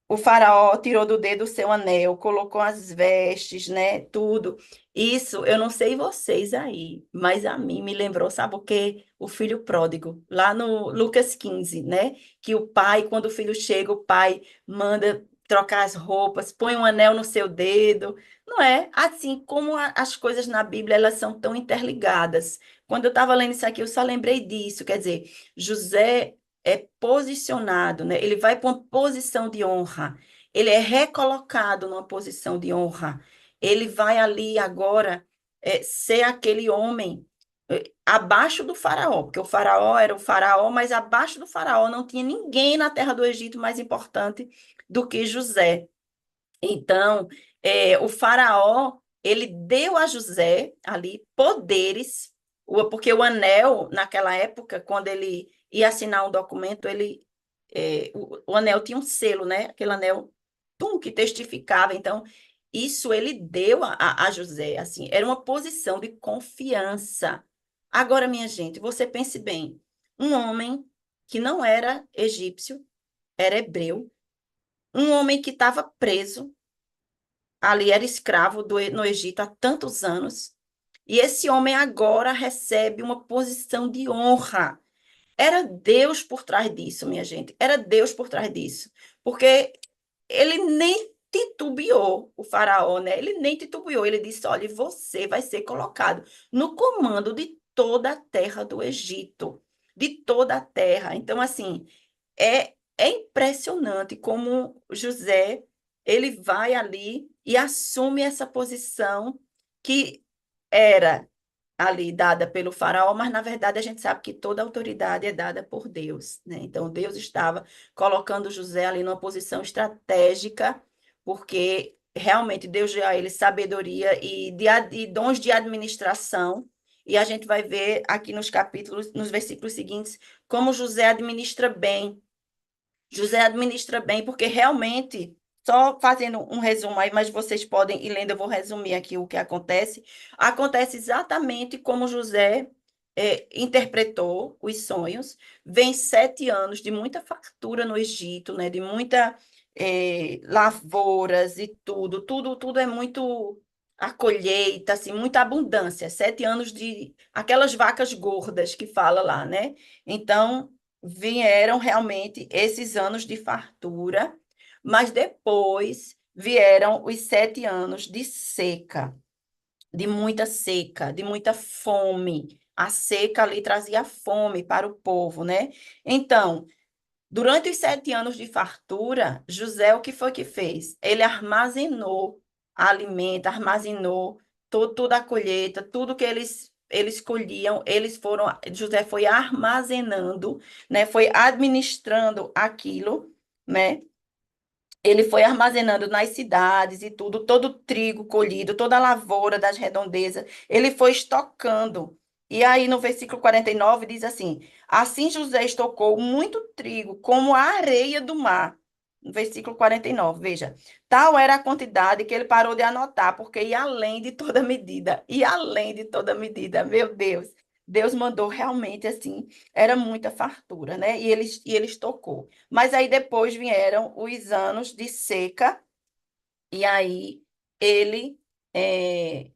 o faraó tirou do dedo o seu anel, colocou as vestes, né? Tudo. Isso, eu não sei vocês aí, mas a mim me lembrou, sabe o quê? O filho pródigo, lá no Lucas 15, né? Que o pai, quando o filho chega, o pai manda trocar as roupas, põe um anel no seu dedo. Não é? Assim como as coisas na Bíblia, elas são tão interligadas. Quando eu estava lendo isso aqui, eu só lembrei disso. Quer dizer, José é posicionado, né? Ele vai para uma posição de honra. Ele é recolocado numa posição de honra. Ele vai ali agora ser aquele homem abaixo do faraó, porque o faraó era o faraó, mas abaixo do faraó não tinha ninguém na terra do Egito mais importante do que José. Então, o faraó, ele deu a José ali poderes, porque o anel, naquela época, quando ele ia assinar um documento, o anel tinha um selo, né? Aquele anel, que testificava. Então, isso ele deu a José, assim, era uma posição de confiança. Agora, minha gente, você pense bem, um homem que não era egípcio, era hebreu, um homem que estava preso, ali era escravo no Egito há tantos anos. E esse homem agora recebe uma posição de honra. Era Deus por trás disso, minha gente. Era Deus por trás disso. Porque ele nem titubeou, o faraó, né? Ele nem titubeou. Ele disse: Olha, você vai ser colocado no comando de toda a terra do Egito. De toda a terra. Então, assim, é impressionante como José ele vai ali e assume essa posição que era ali dada pelo faraó, mas na verdade a gente sabe que toda autoridade é dada por Deus, né? Então Deus estava colocando José ali numa posição estratégica, porque realmente Deus deu a ele sabedoria e dons de administração. E a gente vai ver aqui nos capítulos, nos versículos seguintes, como José administra bem. José administra bem, porque realmente, só fazendo um resumo aí, mas vocês podem ir lendo, eu vou resumir aqui o que acontece. Acontece exatamente como José interpretou os sonhos. Vem 7 anos de muita fartura no Egito, né? De muita lavouras e tudo é muito a colheita, assim, muita abundância. 7 anos de aquelas vacas gordas que fala lá, né? Então, vieram realmente esses anos de fartura, mas depois vieram os 7 anos de seca, de muita fome. A seca ali trazia fome para o povo, né? Então, durante os 7 anos de fartura, José, o que foi que fez? Ele armazenou alimento, armazenou toda a colheita, tudo que eles colhiam, José foi armazenando, né? Foi administrando aquilo, né? Ele foi armazenando nas cidades e tudo, todo o trigo colhido, toda a lavoura das redondezas, ele foi estocando. E aí no versículo 49 diz assim: Assim José estocou muito trigo, como a areia do mar. No versículo 49, veja, tal era a quantidade que ele parou de anotar, porque ia além de toda medida, ia além de toda medida, meu Deus. Deus mandou realmente assim, era muita fartura, né? E ele estocou. Mas aí depois vieram os anos de seca, e aí ele, eh,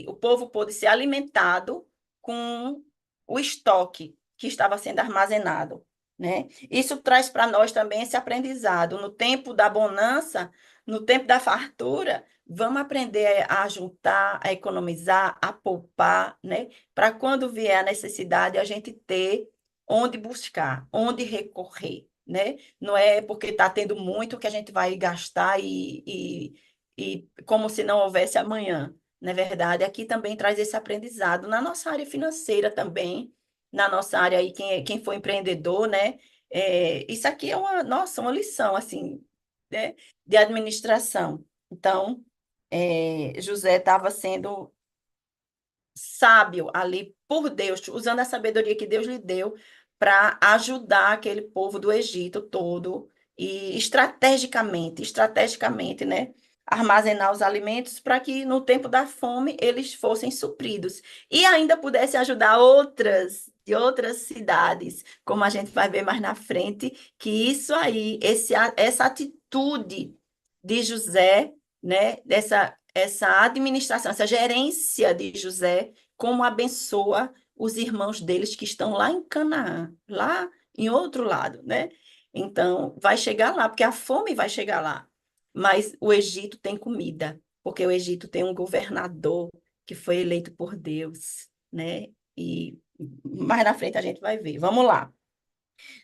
o povo pôde ser alimentado com o estoque que estava sendo armazenado, né? Isso traz para nós também esse aprendizado. No tempo da bonança, no tempo da fartura, vamos aprender a juntar, a economizar, a poupar, né? Para quando vier a necessidade, a gente ter onde buscar, onde recorrer, né? Não é porque está tendo muito que a gente vai gastar e como se não houvesse amanhã. Na verdade, aqui também traz esse aprendizado na nossa área financeira também, na nossa área aí, quem for empreendedor, né? Isso aqui é uma lição, assim, né? De administração. Então, José estava sendo sábio ali por Deus, usando a sabedoria que Deus lhe deu para ajudar aquele povo do Egito todo e estrategicamente, né, armazenar os alimentos para que no tempo da fome eles fossem supridos e ainda pudesse ajudar outras de outras cidades, como a gente vai ver mais na frente, que isso aí, essa atitude de José, né, essa administração, essa gerência de José, como abençoa os irmãos deles que estão lá em Canaã, lá em outro lado, né? Então, vai chegar lá, porque a fome vai chegar lá. Mas o Egito tem comida, porque o Egito tem um governador que foi eleito por Deus, né? E mais na frente a gente vai ver. Vamos lá.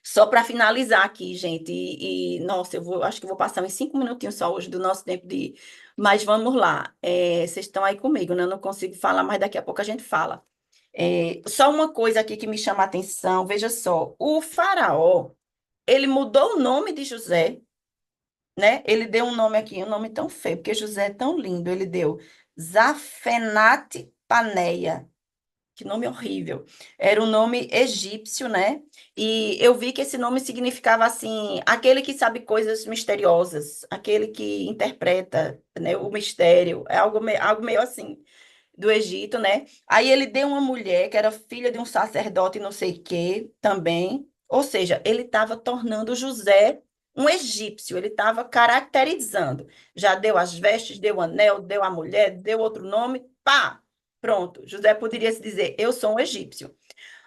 Só para finalizar aqui, gente, nossa, acho que eu vou passar uns 5 minutinhos só hoje do nosso tempo de. Mas vamos lá. Vocês estão aí comigo, né? Eu não consigo falar, mas daqui a pouco a gente fala. Só uma coisa aqui que me chama a atenção, veja só, o faraó, ele mudou o nome de José, né? Ele deu um nome aqui, um nome tão feio, porque José é tão lindo, ele deu Zafenate Paneia. Que nome horrível. Era um nome egípcio, né? E eu vi que esse nome significava assim, aquele que sabe coisas misteriosas, aquele que interpreta, né, o mistério. É algo meio assim do Egito, né? Aí ele deu uma mulher que era filha de um sacerdote, não sei o quê, também. Ou seja, ele estava tornando José um egípcio, ele estava caracterizando. Já deu as vestes, deu o anel, deu a mulher, deu outro nome, pá, pronto. José poderia se dizer: Eu sou um egípcio.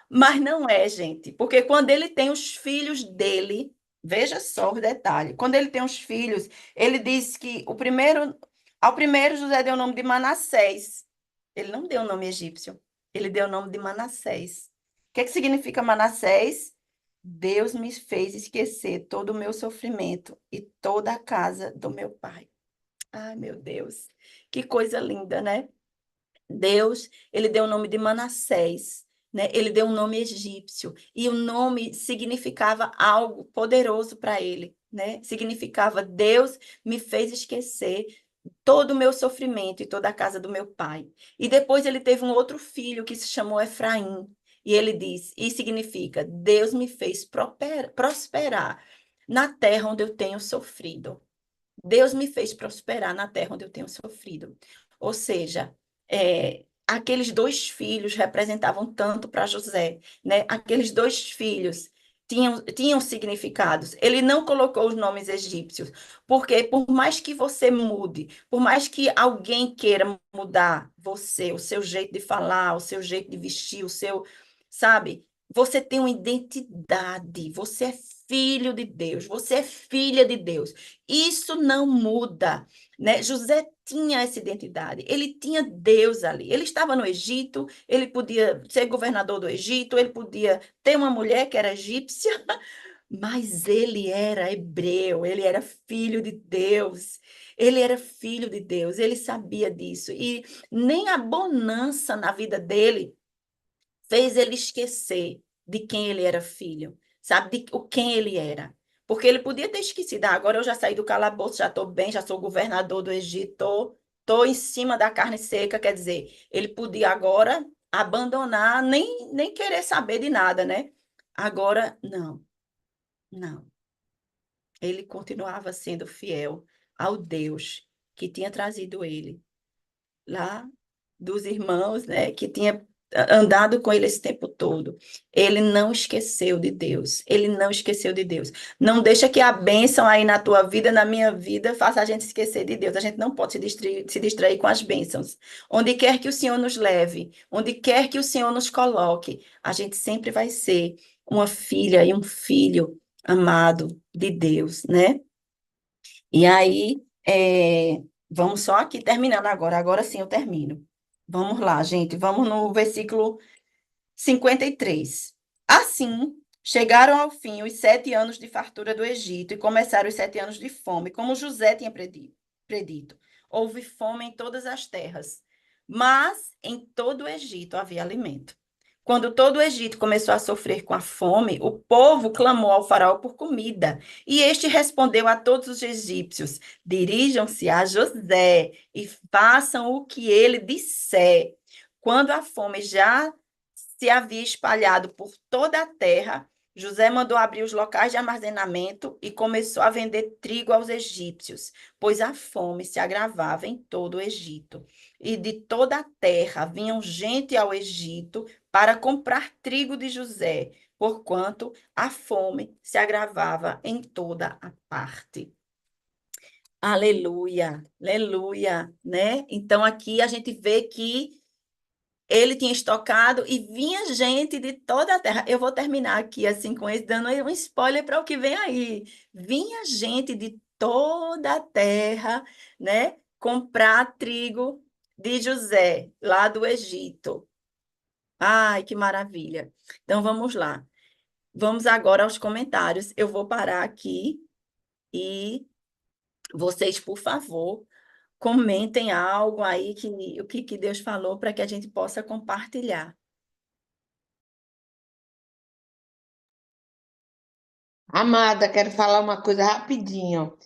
Mas não é, gente, porque quando ele tem os filhos dele, veja só o detalhe: quando ele tem os filhos, ele diz que ao primeiro José deu o nome de Manassés. Ele não deu o nome egípcio, ele deu o nome de Manassés. O que é que significa Manassés? Deus me fez esquecer todo o meu sofrimento e toda a casa do meu pai. Ai, meu Deus, que coisa linda, né? Deus, ele deu o nome de Manassés, né? Ele deu um nome egípcio e o nome significava algo poderoso para ele, né? Significava Deus me fez esquecer todo o meu sofrimento e toda a casa do meu pai. E depois ele teve um outro filho que se chamou Efraim. E ele diz, e significa, Deus me fez prosperar na terra onde eu tenho sofrido. Deus me fez prosperar na terra onde eu tenho sofrido. Ou seja, aqueles dois filhos representavam tanto para José, né? Aqueles dois filhos tinham significados. Ele não colocou os nomes egípcios, porque por mais que você mude, por mais que alguém queira mudar você, o seu jeito de falar, o seu jeito de vestir, sabe? Você tem uma identidade, você é filho de Deus, você é filha de Deus. Isso não muda, né? José tinha essa identidade, ele tinha Deus ali. Ele estava no Egito, ele podia ser governador do Egito, ele podia ter uma mulher que era egípcia, mas ele era hebreu, ele era filho de Deus. Ele era filho de Deus, ele sabia disso. E nem a bonança na vida dele fez ele esquecer de quem ele era filho, sabe? De quem ele era. Porque ele podia ter esquecido, agora eu já saí do calabouço, já estou bem, já sou governador do Egito, estou em cima da carne seca, quer dizer, ele podia agora abandonar, nem querer saber de nada, né? Agora, não, não. Ele continuava sendo fiel ao Deus que tinha trazido ele lá dos irmãos, né, que tinha andado com ele esse tempo todo. Ele não esqueceu de Deus. Ele não esqueceu de Deus. Não deixa que a bênção aí na tua vida, na minha vida, faça a gente esquecer de Deus. A gente não pode se distrair com as bênçãos. Onde quer que o Senhor nos leve, onde quer que o Senhor nos coloque, a gente sempre vai ser uma filha e um filho amado de Deus, né? E aí, vamos só aqui terminando agora. Agora sim eu termino. Vamos lá, gente. Vamos no versículo 53. Assim, chegaram ao fim os 7 anos de fartura do Egito e começaram os 7 anos de fome, como José tinha predito. Houve fome em todas as terras, mas em todo o Egito havia alimento. Quando todo o Egito começou a sofrer com a fome, o povo clamou ao faraó por comida. E este respondeu a todos os egípcios: dirijam-se a José e façam o que ele disser. Quando a fome já se havia espalhado por toda a terra, José mandou abrir os locais de armazenamento e começou a vender trigo aos egípcios, pois a fome se agravava em todo o Egito. E de toda a terra vinham gente ao Egito para comprar trigo de José, porquanto a fome se agravava em toda a parte. Aleluia, aleluia, né? Então aqui a gente vê que ele tinha estocado e vinha gente de toda a terra. Eu vou terminar aqui assim com isso, dando um spoiler para o que vem aí. Vinha gente de toda a terra, né, comprar trigo de José, lá do Egito. Ai, que maravilha. Então vamos lá. Vamos agora aos comentários. Eu vou parar aqui e vocês, por favor, comentem algo aí o que Deus falou para que a gente possa compartilhar. Amada, quero falar uma coisa rapidinho,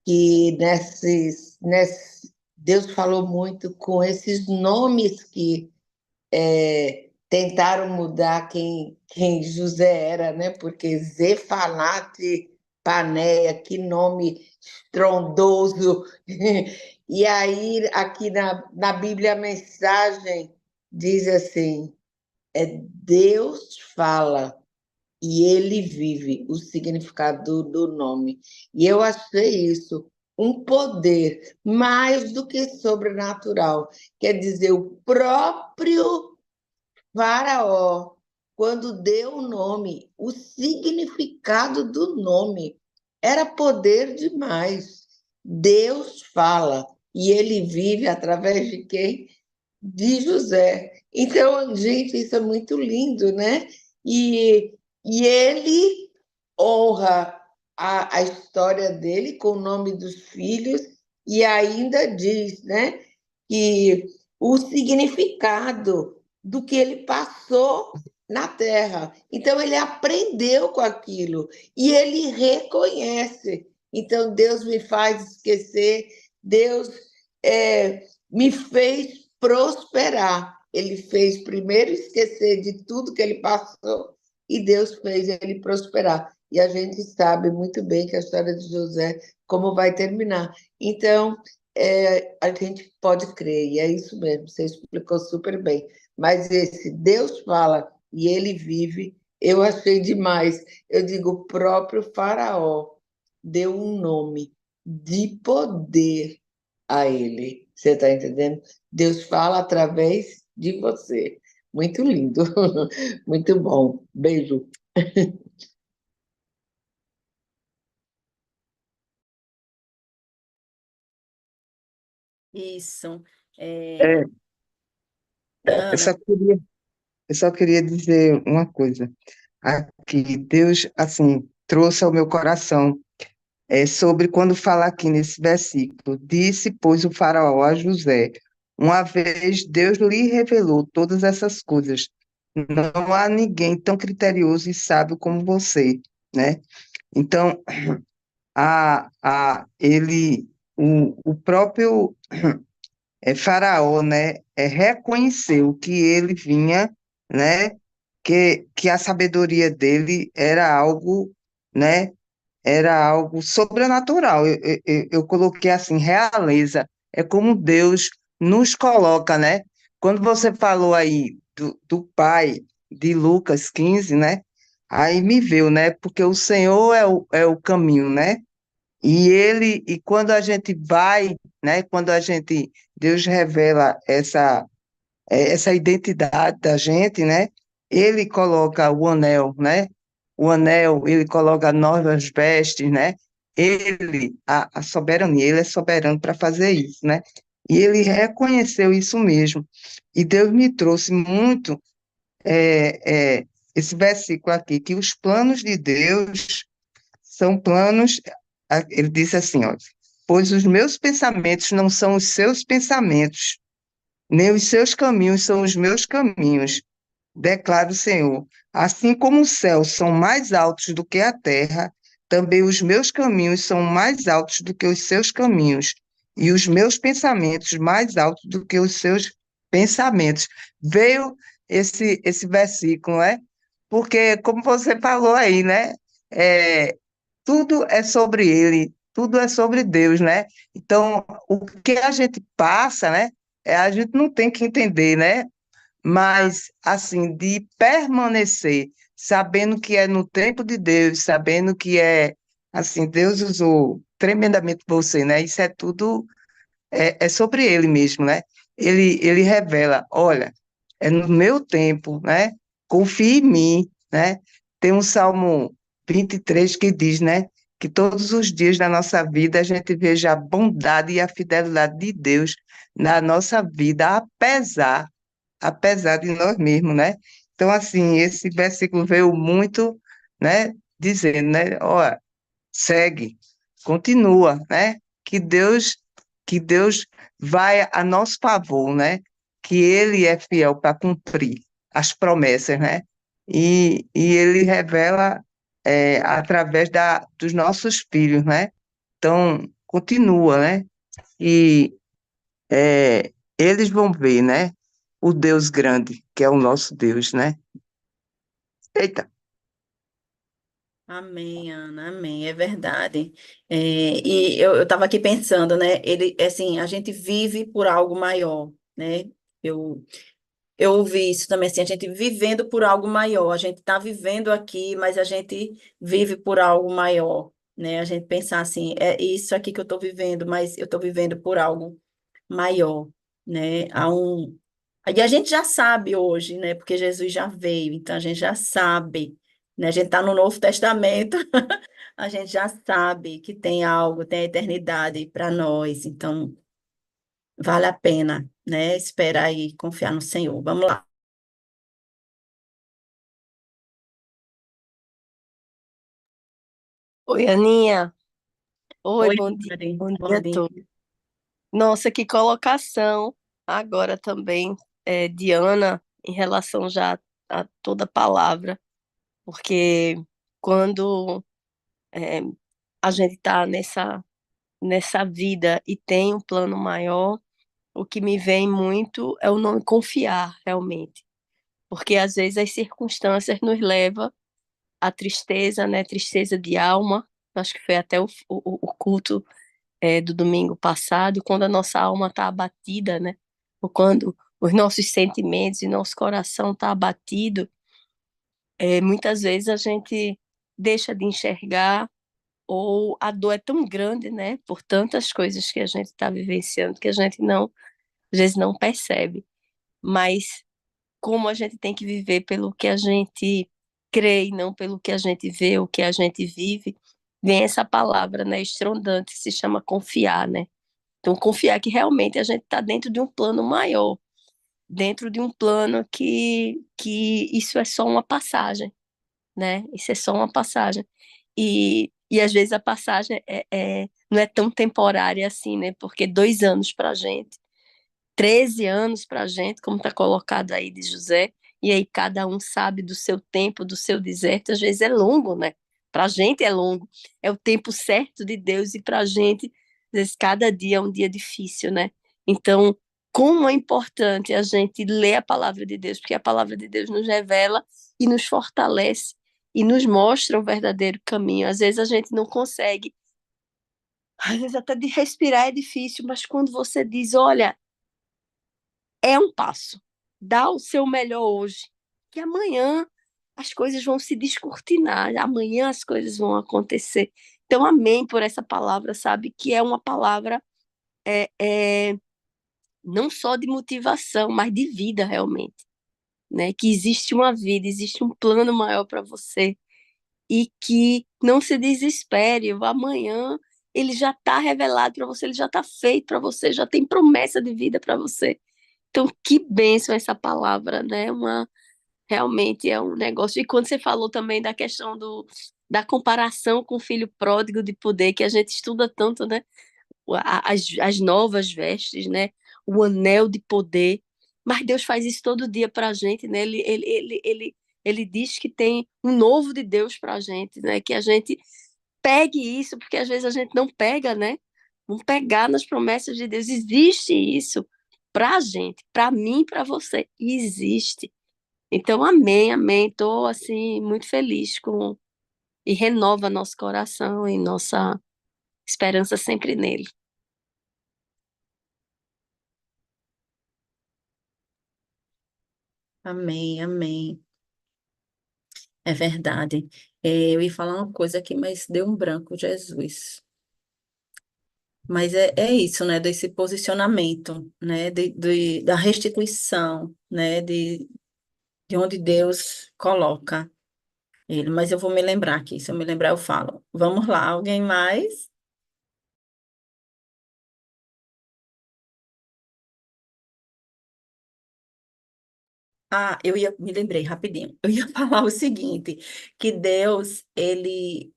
que Deus falou muito com esses nomes que tentaram mudar quem José era, né? Porque Zefanate Paneia, que nome estrondoso. E aí, aqui na Bíblia, a mensagem diz assim: Deus fala e ele vive o significado do nome. E eu achei isso um poder mais do que sobrenatural. Quer dizer, o próprio Faraó, quando deu o nome, o significado do nome era poder demais. Deus fala e ele vive através de quem? De José. Então, gente, isso é muito lindo, né? E, e ele honra a história dele com o nome dos filhos e ainda diz, né, que o significado do que ele passou na terra. Então, ele aprendeu com aquilo e ele reconhece. Então, Deus me faz esquecer, Deus me fez prosperar. Ele fez primeiro esquecer de tudo que ele passou e Deus fez ele prosperar. E a gente sabe muito bem que a história de José, como vai terminar. Então, a gente pode crer, e é isso mesmo, você explicou super bem. Mas esse Deus fala e ele vive, eu achei demais. Eu digo, o próprio Faraó deu um nome de poder a ele. Você está entendendo? Deus fala através de você. Muito lindo, muito bom. Beijo. Isso. É, É, eu Ana, só queria, eu só queria dizer uma coisa. Aqui, Deus, assim, trouxe ao meu coração sobre quando fala aqui nesse versículo, disse, pois, o faraó a José, uma vez Deus lhe revelou todas essas coisas. Não há ninguém tão criterioso e sábio como você, né? Então, o próprio Faraó, né, reconheceu que ele vinha, né, que a sabedoria dele né, era algo sobrenatural. Eu coloquei assim, realeza, é como Deus nos coloca, né? Quando você falou aí do pai de Lucas 15, né? Aí me veio, né? Porque o Senhor é o caminho, né? E quando a gente vai, né? Quando Deus revela essa identidade da gente, né? Ele coloca o anel, né? O anel, ele coloca novas vestes, né? A soberania, ele é soberano para fazer isso, né? E ele reconheceu isso mesmo. E Deus me trouxe muito esse versículo aqui, que os planos de Deus são planos, ele disse assim, ó, pois os meus pensamentos não são os seus pensamentos, nem os seus caminhos são os meus caminhos, declara o Senhor. Assim como os céus são mais altos do que a terra, também os meus caminhos são mais altos do que os seus caminhos, e os meus pensamentos mais altos do que os seus pensamentos. Veio esse versículo, né? Porque, como você falou aí, né? É, tudo é sobre ele, tudo é sobre Deus, né? Então, o que a gente passa, né? A gente não tem que entender, né? Mas, assim, de permanecer, sabendo que é no tempo de Deus, sabendo que assim, Deus usou tremendamente você, né? Isso é tudo, é sobre ele mesmo, né? Ele revela, olha, é no meu tempo, né? Confie em mim, né? Tem um Salmo 23 que diz, né? Que todos os dias da nossa vida a gente veja a bondade e a fidelidade de Deus na nossa vida, apesar de nós mesmos, né? Então, assim, esse versículo veio muito, né? Dizendo, né? Ó, segue, continua, né? Que Deus vai a nosso favor, né? Que Ele é fiel para cumprir as promessas, né? E Ele revela através dos nossos filhos, né? Então, continua, né? E eles vão ver, né? O Deus grande, que é o nosso Deus, né? Eita, amém, Ana, amém, é verdade. E eu estava aqui pensando, né? Ele, assim, a gente vive por algo maior, né? Eu, eu ouvi isso também, assim, a gente vivendo por algo maior. A gente está vivendo aqui, mas a gente vive por algo maior, né? A gente pensar assim, é isso aqui que eu estou vivendo, mas eu estou vivendo por algo maior, né? E a gente já sabe hoje, né? Porque Jesus já veio, então a gente já sabe, né? A gente está no Novo Testamento, a gente já sabe que tem algo, tem a eternidade para nós, então vale a pena, né? Esperar e confiar no Senhor. Vamos lá. Oi, Aninha. Oi, Oi, bom dia. Mari. Bom Bom dia a dia. todos. Nossa, que colocação agora também, Diana, em relação já a toda a palavra, porque quando é, a gente está nessa vida e tem um plano maior, o que me vem muito é o nome confiar, realmente. Porque às vezes as circunstâncias nos levam à tristeza, né? Tristeza de alma. Acho que foi até o culto do domingo passado, quando a nossa alma está abatida, né? Ou quando os nossos sentimentos e nosso coração está abatido, muitas vezes a gente deixa de enxergar, ou a dor é tão grande, né? Por tantas coisas que a gente está vivenciando, que a gente não, às vezes não percebe. Mas como a gente tem que viver pelo que a gente crê e não pelo que a gente vê, o que a gente vive, vem essa palavra, né, estrondante, que se chama confiar, né? Então, confiar que realmente a gente está dentro de um plano maior, dentro de um plano que isso é só uma passagem, né? Isso é só uma passagem. E às vezes a passagem não é tão temporária assim, né? Porque 2 anos para a gente, 13 anos para a gente, como está colocado aí de José, e aí cada um sabe do seu tempo, do seu deserto, às vezes é longo, né? Para a gente é longo, é o tempo certo de Deus, e para a gente, às vezes, cada dia é um dia difícil, né? Então, como é importante a gente ler a palavra de Deus, porque a palavra de Deus nos revela e nos fortalece e nos mostra o verdadeiro caminho. Às vezes a gente não consegue, às vezes até de respirar é difícil, mas quando você diz, olha, é um passo. Dá o seu melhor hoje, que amanhã as coisas vão se descortinar, amanhã as coisas vão acontecer. Então, amém por essa palavra, sabe? Que é uma palavra é, é, não só de motivação, mas de vida realmente, né? Que existe uma vida, existe um plano maior para você, e que não se desespere, o amanhã ele já está revelado para você, ele já está feito para você, já tem promessa de vida para você. Então, que bênção essa palavra, né? Realmente é um negócio. E quando você falou também da questão da comparação com o filho pródigo de poder, que a gente estuda tanto, né? As novas vestes, né? O anel de poder. Mas Deus faz isso todo dia para a gente, né? Ele diz que tem um novo de Deus para a gente, né? Que a gente pegue isso, porque às vezes a gente não pega, né? Vamos pegar nas promessas de Deus. Existe isso para a gente, para mim, para você. Existe. Então, amém, amém. Estou, assim, muito feliz com... E renova nosso coração e nossa esperança sempre nele. Amém, amém. É verdade. Eu ia falar uma coisa aqui, mas deu um branco, Jesus. Mas é isso, né? Desse posicionamento, né? Da restituição, né? De onde Deus coloca ele. Mas eu vou me lembrar aqui. Se eu me lembrar, eu falo. Vamos lá, alguém mais? Ah, me lembrei rapidinho. Eu ia falar o seguinte, que Deus,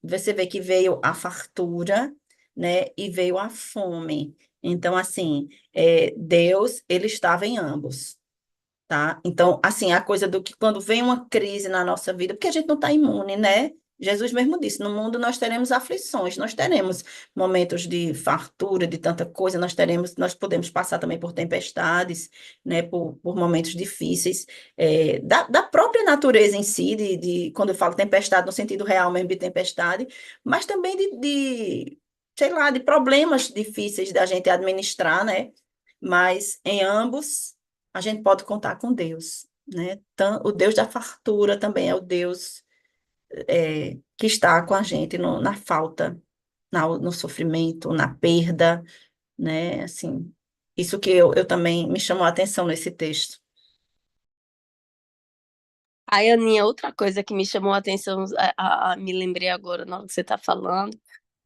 você vê que veio a fartura, né, e veio a fome. Então, assim, Deus, ele estava em ambos. Tá? Então, assim, a coisa do que quando vem uma crise na nossa vida, porque a gente não está imune, né? Jesus mesmo disse, no mundo nós teremos aflições, nós teremos momentos de fartura, de tanta coisa, nós podemos passar também por tempestades, né? Por momentos difíceis, da própria natureza em si, quando eu falo tempestade no sentido real mesmo de tempestade, mas também sei lá, de problemas difíceis da gente administrar, né? Mas em ambos a gente pode contar com Deus, né? O Deus da fartura também é o Deus que está com a gente na falta, no sofrimento, na perda, né? Assim, isso que eu também me chamou a atenção nesse texto. Aí, Aninha, outra coisa que me chamou a atenção, me lembrei agora na hora que você está falando,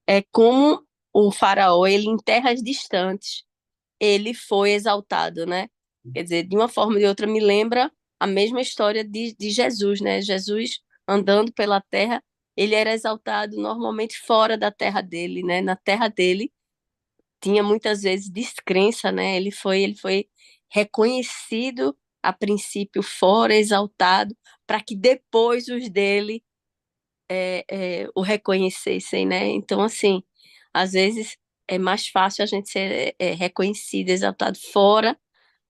é como o faraó, ele em terras distantes, ele foi exaltado, né? Quer dizer, de uma forma ou de outra, me lembra a mesma história de Jesus, né? Jesus andando pela terra, ele era exaltado normalmente fora da terra dele, né? Na terra dele tinha muitas vezes descrença, né? Ele foi reconhecido a princípio fora, exaltado, para que depois os dele o reconhecessem, né? Então, assim, às vezes é mais fácil a gente ser reconhecido, exaltado fora,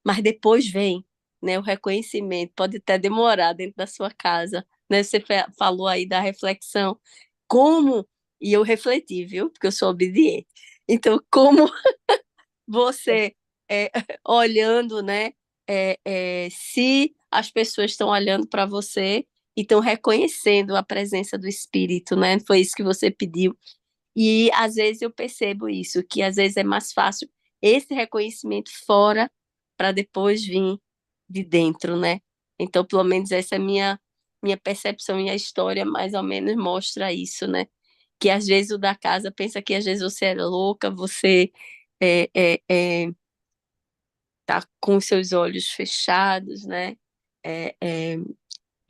mas depois vem, né, o reconhecimento. Pode até demorar dentro da sua casa, né? Você falou aí da reflexão, como, e eu refleti, viu? Porque eu sou obediente. Então, como você, é, olhando, né, se as pessoas estão olhando para você e estão reconhecendo a presença do Espírito, né? Foi isso que você pediu. E às vezes eu percebo isso, que às vezes é mais fácil esse reconhecimento fora para depois vir de dentro, né? Então, pelo menos essa é a minha percepção e a história mais ou menos mostra isso, né? Que às vezes o da casa pensa que às vezes você é louca, você é, é, é, tá com os seus olhos fechados, né? É, é,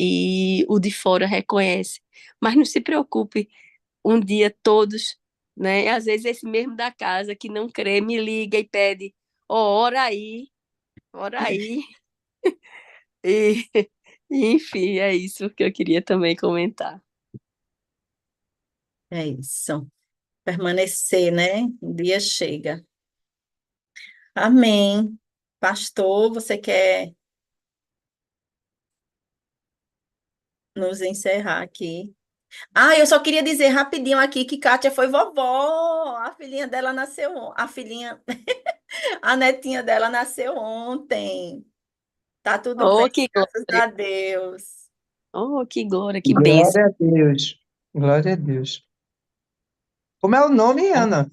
e o de fora reconhece. Mas não se preocupe, um dia todos, né? Às vezes esse mesmo da casa que não crê me liga e pede, ó, ora aí. E, enfim, é isso que eu queria também comentar. É isso. Permanecer, né? Um dia chega. Amém. Pastor, você quer nos encerrar aqui? Ah, eu só queria dizer rapidinho aqui que Kátia foi vovó. A filhinha dela nasceu, a filhinha, a netinha dela nasceu ontem. Tá tudo Oh, bem, que graças glória, a Deus. oh, que glória, que bênção. Glória a Deus. Glória a Deus. Como é o nome, Ana?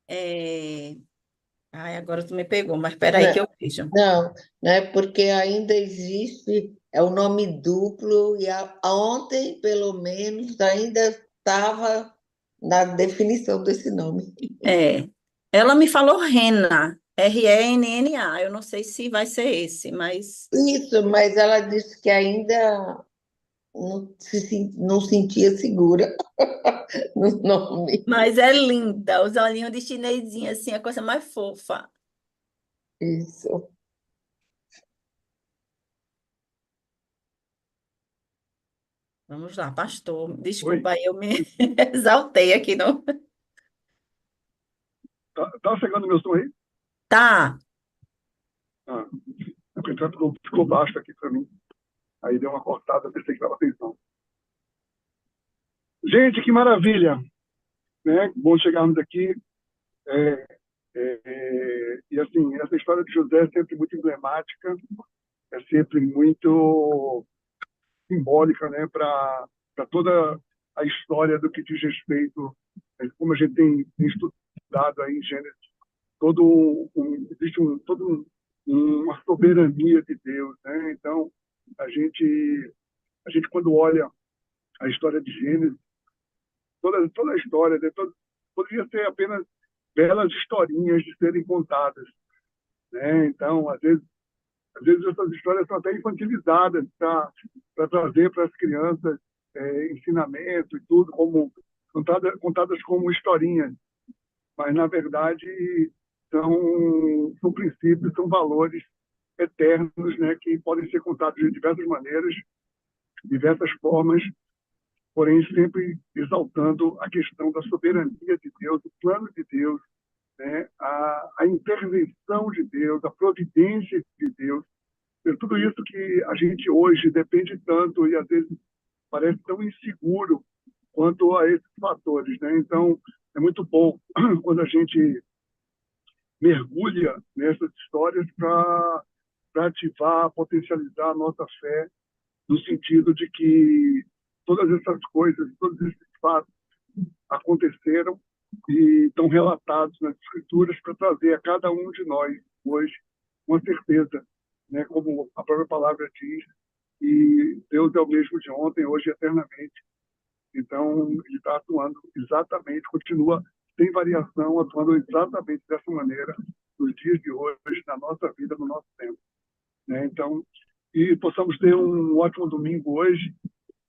É... Ai, agora tu me pegou, mas espera aí que Não, eu vejo. não, né? Porque ainda existe, é o nome duplo, e ontem, pelo menos, ainda estava na definição desse nome. É, ela me falou Rena, Renna. Eu não sei se vai ser esse, mas, Isso, mas ela disse que ainda não sentia segura no nome. mas é linda. Os olhinhos de chinesinha, assim, a coisa mais fofa. Isso. Vamos lá, pastor. Oi, Desculpa, aí eu me exaltei aqui, não? tá chegando meu som aí? Tá. Ah, porque então ficou baixo aqui para mim. Aí deu uma cortada, pensei que estava atenção. Gente, que maravilha, né? Bom chegarmos aqui. É, e assim, essa história de José é sempre muito emblemática, é sempre muito simbólica, né? Para toda a história do que diz respeito, como a gente tem estudado aí em Gênesis, existe uma soberania de Deus, né? Então a gente quando olha a história de Gênesis, toda a história, né? Poderia ser apenas belas historinhas de serem contadas, né? Então às vezes essas histórias são até infantilizadas para trazer para as crianças ensinamento e tudo como contadas como historinhas, mas na verdade são princípios, são valores eternos, né, que podem ser contados de diversas maneiras, diversas formas, porém sempre exaltando a questão da soberania de Deus, o plano de Deus, né, a intervenção de Deus, a providência de Deus. É tudo isso que a gente hoje depende tanto e às vezes parece tão inseguro quanto a esses fatores, né? Então é muito bom quando a gente mergulha nessas histórias para ativar, potencializar a nossa fé, no sentido de que todas essas coisas, todos esses fatos aconteceram e estão relatados nas Escrituras para trazer a cada um de nós hoje uma certeza, né? Como a própria palavra diz, e Deus é o mesmo de ontem, hoje e eternamente. Então, ele está atuando exatamente, continua sem variação, atuando exatamente dessa maneira nos dias de hoje, na nossa vida, no nosso tempo, né? Então, e possamos ter um ótimo domingo hoje,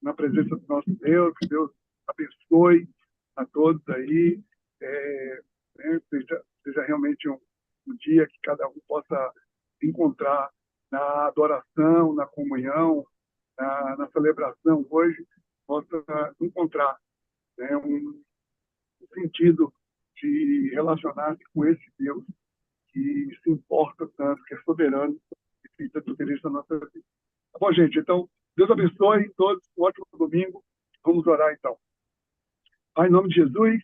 na presença do nosso Deus, que Deus abençoe a todos aí, né? Seja realmente um dia que cada um possa encontrar na adoração, na comunhão, na celebração hoje, possa encontrar, né, um sentido de relacionar-se com esse Deus que se importa tanto, que é soberano e tem tanto interesse na nossa vida. Tá bom, gente? Então, Deus abençoe todos. Um ótimo domingo. Vamos orar, então. Pai, em nome de Jesus,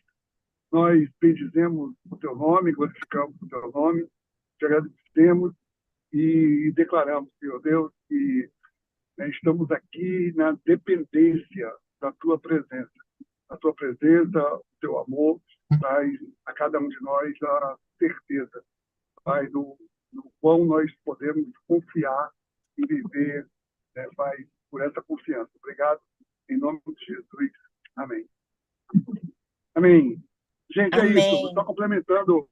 nós bendizemos o teu nome, glorificamos o teu nome, te agradecemos e declaramos, Senhor Deus, que estamos aqui na dependência da tua presença. A tua presença, o teu amor, traz a cada um de nós a certeza, Pai, no qual nós podemos confiar e viver, Pai, por essa confiança. Obrigado, em nome de Jesus. Amém. Amém. Gente, é isso. Só Amém. complementando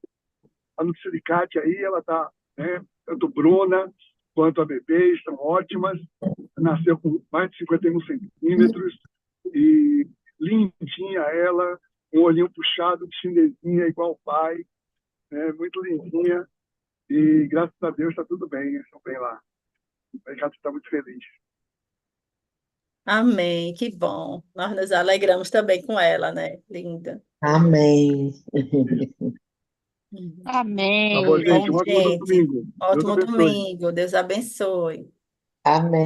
a notícia de Kátia aí, ela está, tanto Bruna quanto a bebê estão ótimas. Nasceu com mais de 51 centímetros e lindinha ela, um olhinho puxado, de chinesinha, igual o pai, muito lindinha. E graças a Deus está tudo bem, estão bem lá. A Kátia está muito feliz. Amém, que bom. Nós nos alegramos também com ela, né? Linda. Amém. Uhum. Tá Amém. bom, Que bom, gente. Um ótimo gente. domingo. Deus Ótimo abençoe. domingo. Deus abençoe. Amém.